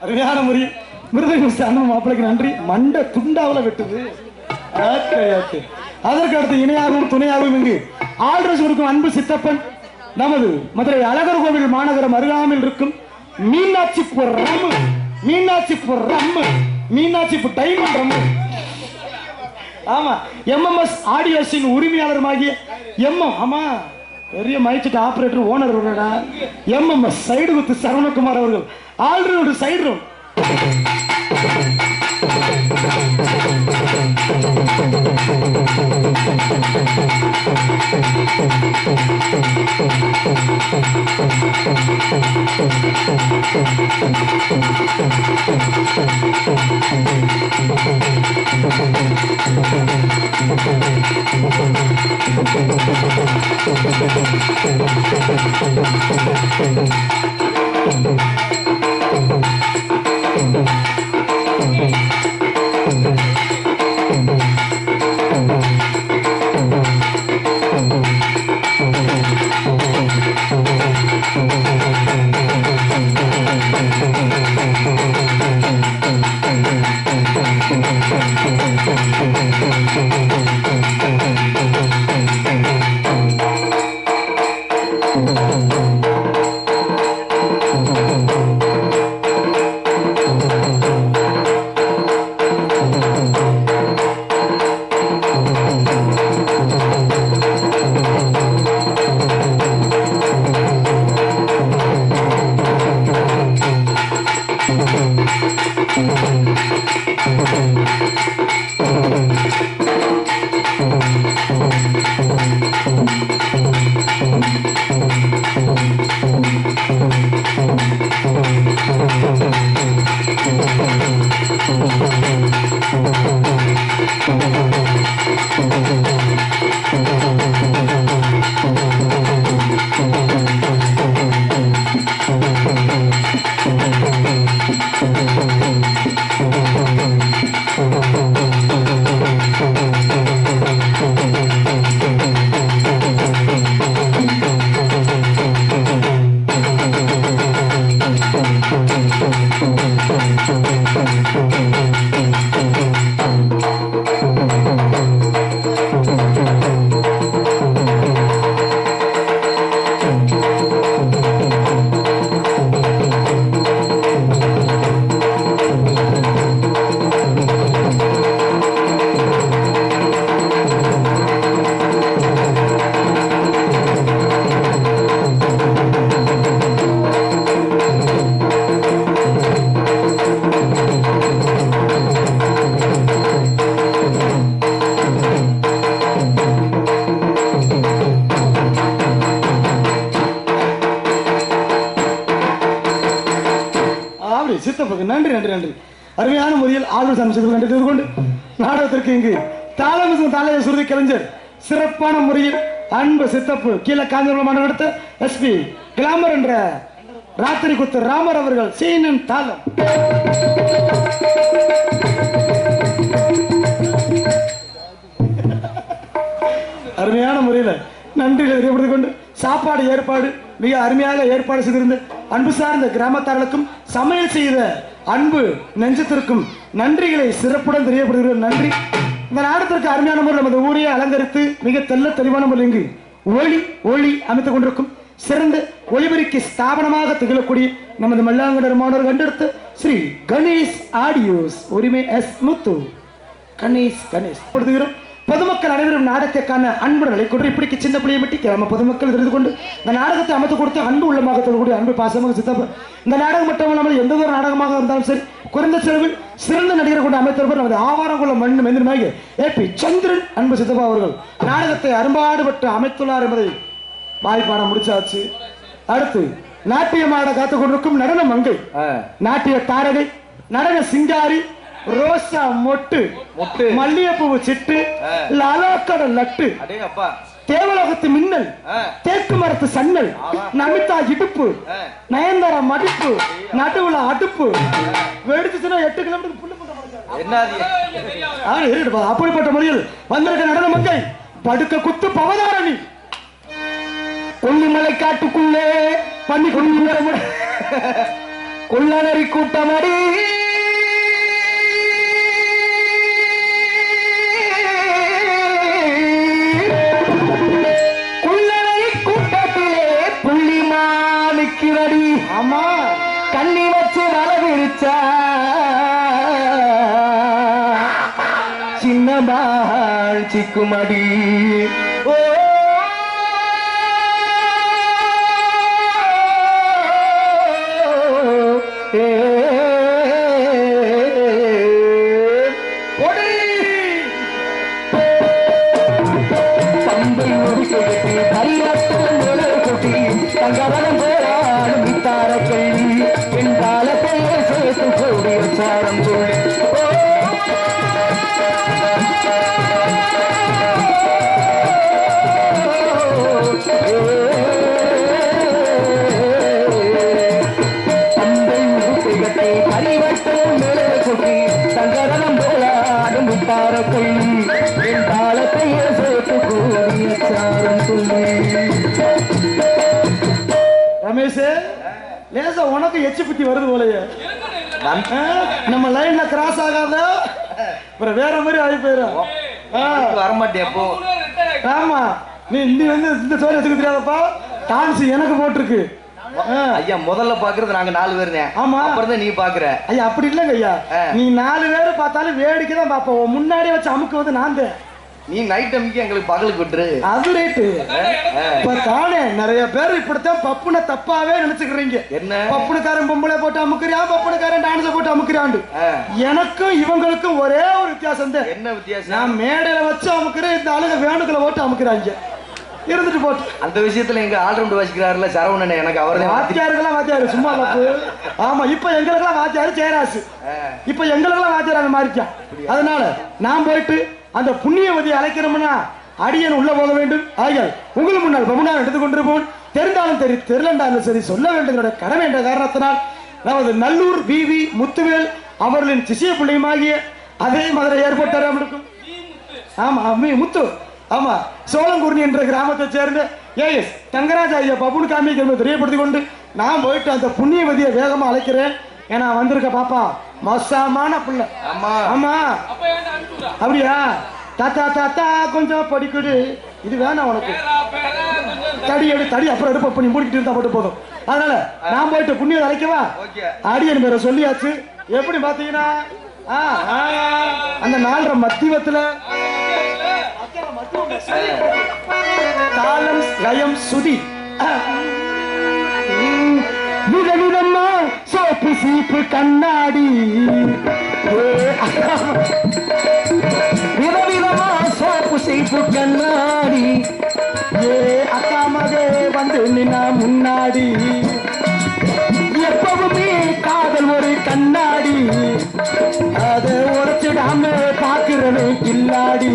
அருமையான முறை மிருதங்க அண்ணன் மாப்பிளைக்கு நன்றி. மண்டை துண்டாவில வெட்டுது. அதற்கு அடுத்து இணையாகவும் துணையாகவும் இங்கு ஆல்ட்ரஸ் கொடுக்கும் அன்பு சித்தப்பன் நமது மதுரை அழகர் கோவில் மாநகரம் அருகாமையில் இருக்கும் மீனாட்சிபுர ரம்மு, மீனாட்சிபுர ரம்மு, மீனாட்சிபுர டைமண்ட் ரம்மு. ஆமா, எம்எம்எஸ் ஆடியோஸின் உரிமையாளருமாகிய ஆமா பெரிய மைச்சிட்டு ஆபரேட்டர் ஓனர் வருடா எம்எம்எஸ் சைடு குத்து சரவணகுமார் அவர்கள் ஆல்ரெடி சைடு ரூம். சித்தப்புக்கு நன்றி நன்றி நன்றி. அருமையான முறையில் ஆளுநர் சமைச்சது நன்றி கொண்டு நாடகத்திற்கு இங்கு தாளமிசம் தாளைய சுருதி கலைஞர் சிறப்பான முறையில் அன்பு சித்தப்பு கீழே காஞ்சிபுரம் நடத்த எஸ்பி கிளாமர் என்ற ராத்திரி குத்து ராமர் அவர்கள் சீனன் தாளம் அருமையான முறையில் நன்றி தெரியப்படுத்திக் கொண்டு சாப்பாடு ஏற்பாடு மிக அருமையாக ஏற்பாடு செய்திருந்த அன்பு சார்ந்த கிராமத்தார்களுக்கும் சமையல் செய்த அன்பு நெஞ்சத்திற்கும் நன்றிகளை சிறப்புடன் தெரியப்படுகிறோம். நன்றி. இந்த நாடத்திற்கு அருமையான முறையில் நமது ஊரையை அலங்கரித்து மிக தெல்ல தெளிவான முறையில் இங்கு ஒளி அமைத்துக் கொண்டிருக்கும் சிறந்த ஒளிபெருக்கி ஸ்தாபனமாக திகழக்கூடிய நமது மல்லாங்கடர் மாணவர் கண்டெடுத்து ஸ்ரீ கணேஷ் ஆடியோஸ் உரிமை எஸ் முத்து கணேஷ் கொடுத்துகிறோம். பொதுமக்கள் அனைவரும் நாடகத்திற்கான அன்பு நிலை கொண்டு இப்படிக்கு சின்ன பிள்ளையை பற்றி கிராம பொதுமக்கள் தெரிந்து கொண்டு இந்த நாடகத்தை அமைத்து கொடுத்து அன்பு உள்ளமாக தொடர்புடைய அன்பு பாசமாக சித்தப்ப இந்த நாடகம் மட்டும் இல்லாமல் எந்த ஒரு நாடகமாக இருந்தாலும் சரி குறைந்த செலவில் சிறந்த நடிகர் கொண்டு அமைத்திருப்பவர் நமது ஆவாரங்குள்ள மண் மெந்திரமாக ஏபி சந்திரன் அன்பு சித்தப்பா அவர்கள் நாடகத்தை அரும்பாடுபட்டு அமைத்துள்ளார் என்பதை வாய்ப்பாட முடிச்சாச்சு. அடுத்து நாட்டியமாட காத்துக் கொண்டிருக்கும் நடன மங்கை நாட்டிய தாரகை நடன சிங்காரி ரோசா மொட்டு மல்லிகைப்பூ சிட்டு லாலாக்கட லட்டு தேவலோகத்து மின்னல் தேக்கு மரத்து சன்னல் நமிதா இடுப்பு நயன்தாரா மடிப்பு நடுவுல அடுப்பு வெடிச்சுன்னா 8 கிலோமீட்டர் அப்படிப்பட்ட முறையில் வந்திருக்க நடன மங்கை படுக்க குத்து பவதாரணி கொல்லிமலை காட்டுக்குள்ளே பண்ணி கொண்டு கொள்ளநரி கூட்டமடி சின்னமாள் சிக்குமடி ஓ பம்பை முடிக்கொடுத்து பரியாட்டம் கொட்டி தங்கவரம் போராடும் வித்தார கல்வி என் காலத்தை சேர்த்து கூடிய சாரம் சொல்லி பம்பை முடிக்கொடுத்து பரிவட்டம் மேலே கொட்டி தங்கவரம் போராடும் வித்தார கல்வி என் காலத்தை சேர்த்து கூடிய சாரம் சொல்லி ரமேஷ் லேசா உனக்கு எச்சு புத்தி வருது போலயே நம்ம லைன்ல கிராஸ் ஆகாத அப்புறம் வேற மாதிரி ஆகி போயிடும் வரமாட்டேன் அப்போ. ஆமா நீ வந்து இந்த சோழ வச்சுக்க தெரியாதப்பா டான்ஸ் எனக்கு போட்டிருக்கு ஐயா முதல்ல பாக்குறது நாங்க 4 பேர் தான். ஆமா. அப்புறம் தான் நீ பாக்குற. ஐயா அப்படி இல்லைங்க ஐயா நீ 4 பேர் பார்த்தாலும் வேடிக்கை தான் பார்ப்போம் முன்னாடியே வச்சு அமுக்கு வந்து நான் தான் நீ நைட் அமுக்கி எங்களுக்கு பகலுக்கு விட்டுரு. அது ரைட்டு இப்ப தானே நிறைய பேர் இப்படித்தான் பப்புன தப்பாவே நினைச்சுக்கிறீங்க. என்ன பப்புனுக்காரன் பொம்பளை போட்டு அமுக்குறியான் பப்புனுக்காரன் டான்ஸ போட்டு அமுக்குறாண்டு. எனக்கும் இவங்களுக்கும் ஒரே ஒரு வித்தியாசம் தான். என்ன வித்தியாசம்? நான் மேடையில வச்சு அமுக்குறேன் இந்த ஆளுங்க வேணுக்குள்ள போட்டு அமுக்குறாங்க இருந்துட்டு போட்டு. அந்த விஷயத்துல எங்க ஆல்ரவுண்ட் வாசிக்கிறாருல சரவணன் எனக்கு அவர் வாத்தியாருக்கெல்லாம் வாத்தியாரு சும்மா தப்பு. ஆமா இப்ப எங்களுக்கெல்லாம் வாத்தியாரு ஜெயராசு இப்ப எங்களுக்கெல்லாம் வாத்தியார் அந்த மாதிரிக்கா. அதனால நான் போயிட்டு அந்த புண்ணியவதியை அழைக்கிறோம்னா அடியன் உள்ள போக வேண்டும். ஆகியால் உங்கள் முன்னால் பமுனார் எடுத்துக்கொண்டிருப்போம். தெரிந்தாலும் தெரியலண்டாலும் சரி சொல்ல வேண்டியதோட கடமை என்ற காரணத்தினால் நமது நல்லூர் பிவி முத்துவேல் அவர்களின் சிசிய பிள்ளையுமாகிய அதே மதுரை ஏற்பட்டார் இருக்கும். ஆமா முத்து ஆமா சோளங்குர்ணி என்ற கிராமத்தை சேர்ந்த ஏஎஸ் தங்கராஜ் ஐயா பப்புனு காமிக்க தெரியப்படுத்திக் கொண்டு நான் போயிட்டு அந்த புண்ணியவதியை வேகமா அழைக்கிறேன். ஏன்னா வந்திருக்க பாப்பா மோசமான பிள்ளை. ஆமா ஆமா அப்படியா தாத்தா தாத்தா கொஞ்சம் படிக்குடு இது வேணாம் உனக்கு தடி எடு தடி அப்புறம் எடுப்ப நீ முடிக்கிட்டு இருந்தா மட்டும் போதும். அதனால நான் போயிட்டு புண்ணியம் அழைக்கவா அடியன் பேரை சொல்லியாச்சு. எப்படி பாத்தீங்கன்னா அந்த 4:30 மத்தியத்துல தாளம் லயம் சுதி விதவிதமா சோப்பு சீப்பு கண்ணாடி விதவிதமா சோப்பு சீப்பு கண்ணாடி அக்கா மகே வந்து நின்னா முன்னாடி எப்பவுமே காதல் ஒரு கண்ணாடி அதை உடைச்சிடாம பாக்குறனே கில்லாடி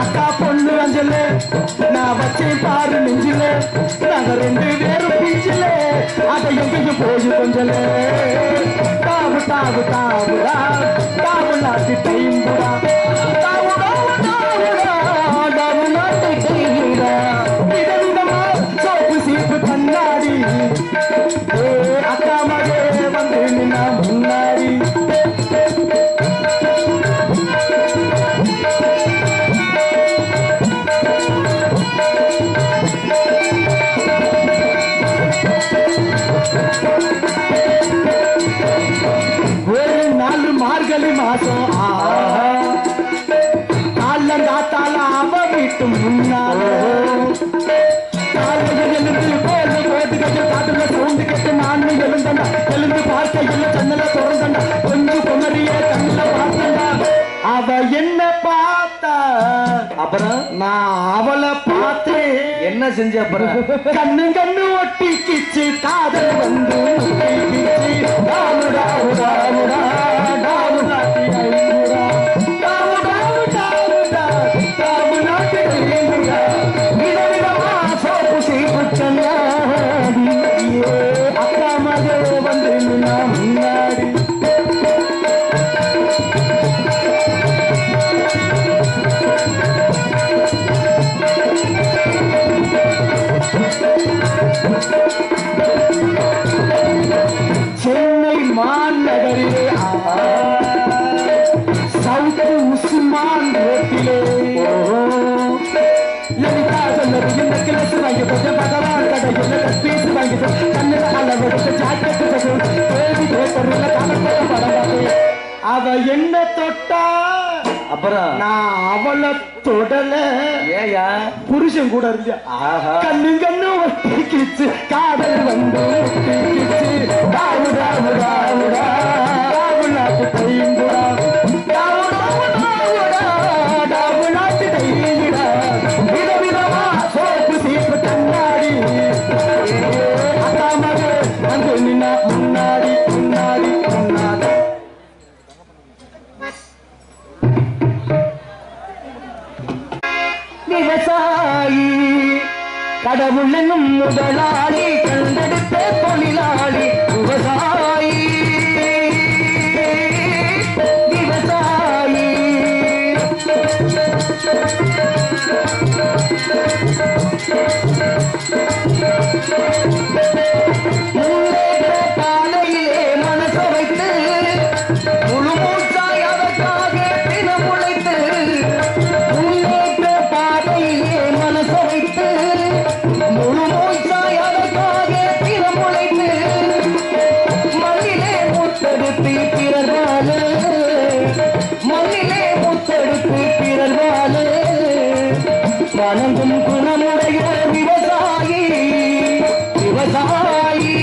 அக்கா பொண்ணு அஞ்சல நான் வச்சேன் பாரு நெஞ்சில நாங்க 2 பேரும் பிஞ்சில அதை எங்கேயும் போய் கொஞ்சல தாவு தாவு தாவுடா தாவு நாட்டு டைம்புடா தாவுடா தாவுடா தாவு நாட்டு டைம்புடா விதவிதமா சோப்பு சீப்பு கண்ணாடி அக்கா மகே வந்து நின்னா முன்னாடி ஒரு 4 மார்கழி மாசம் காலங்காத்தால அவ வீட்டு முன்னால எழுந்து போது போட்டு காட்டுல சவுண்டு கேட்டு நான் எழுந்தண்டா எழுந்து பார்க்க இல்ல ஜன்னல திறந்தண்டா கொஞ்சம் குமரிய கண்ணில பார்த்தண்டா அவ என்ன பார்த்தா அப்புறம் நான் அவளை பார்த்து என்ன செஞ்ச அப்புறம் கண்ணு கண்ணு ஒட்டிக்கிச்சு காதல் வந்து அக்கா மகே வந்து முன்னாடி சென்னை மாநகரிலே சவுத்து உஸ்மான் ரோட்டிலே லலிதா சொல்லது என்ன கிளஸ் வாங்கி போட்டு பகவான் கடை என்ன பீஸ் வாங்கி கண்ணில் அளவெடுத்து ஜாக்கெட்டு தேவி தேட்டரில் கணக்கில் படகாது அவ என்ன தொட்டா அப்புறம் நான் அவளை தொடல ஏயா புருஷன் கூட இருந்தியா ஆஹா கண்ணு கண்ணு ஒட்டிக்கிச்சு காதல் வந்து ஒட்டிக்கிச்சு ராவு ராவு ராவுடா ராவு நாட்டு தைங்குடா ராவு ராவு ராவுடா ராவு நாட்டு தைங்குடா விதவிதமா சோப்பு சீப்பு கண்ணாடி அக்கா மகே வந்து நின்னா முன்னாடி முன்னாடி முன்னாடி விவசாயி கடவுள் என்னும் முதலாளி கண்டெடுத்த தொழிலாளி விவசாயி விவசாயி முன்னேற்ற பாதையிலே மனச வைத்து முழு மூச்சாய் அதற்காக தினம் உழைத்து முன்னேற்ற பாதையிலே மனச வைத்து முழு மூச்சாய் அதற்காக தினம் உழைத்து மண்ணிலே முத்தெடுத்து பிறர் வாழ மண்ணிலே முத்தெடுத்து பிறர் வாழ வணங்கும் குணமுடைய விவசாயி விவசாயி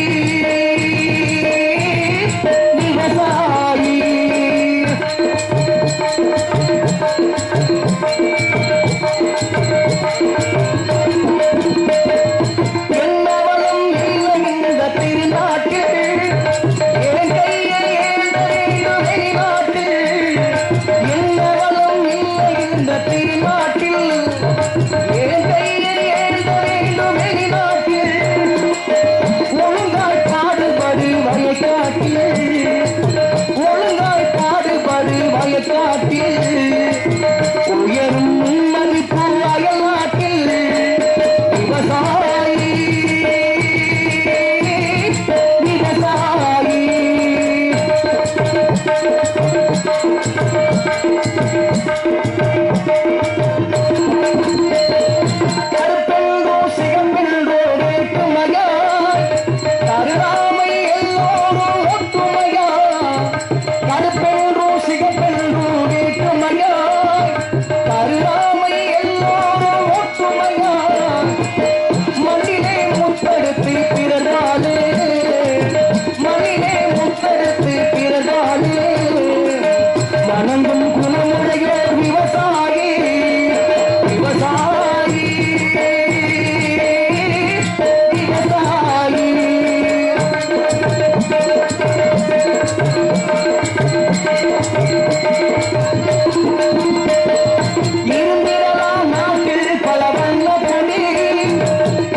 விவசாயி என்னவளும் இல்லை இந்த திருநாட்டில் என் கையை ஏந்த வெளிநாட்டில் என்னவளும் இல்லை இந்த திருநாட்டில் என் கையை ஏந்த வெளிநாட்டில் ஒழுங்காய் பாடுபடு வயக்காட்டில் ஒழுங்காய் பாடுபடு வயக்காட்டில் உயரும் மதிப்பு அயல்நாட்டில் விவசாயி விவசாயி கருப்பென்றோ சிகப்பென்றோ வேற்றுமையாய் கருணாமை எல்லோரும் ஒற்றுமையாய் கருப்பென்றோ சிகப்பென்றோ வேற்றுமையாய் கருணாமை எல்லோரும் ஒற்றுமையாய் மண்ணிலே முத்தெடுத்து பிறர்வாளே மண்ணிலே முத்தெடுத்து பிறர்வாளே வணங்கும் குணமுடைய விவசாயி விவசாயி விவசாயி இருந்திடலாம் நாட்டில் பல வண்ண கொடி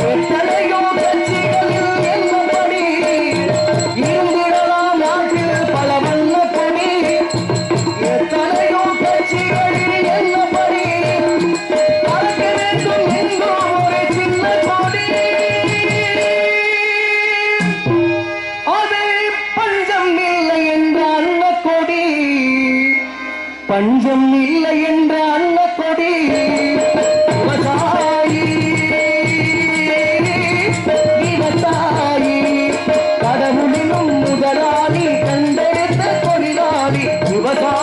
எத்தனையோ கட்சிகளில் என்னபடி இருந்திடலாம் நாட்டில் பல வண்ண கொடி எத்தனையோ கட்சிகளில் என்னபடி பறக்க வேண்டும் என்றும் ஒரு சின்ன கொடி அது பஞ்சம் இல்லை என்ற அன்ன கொடி பஞ்சம் இல்லை என்ற அன்ன கொடி விவசாயி விவசாயி கடவுளினும் முதலாளி கண்டெடுத்த தொழிலாளி விவசாயி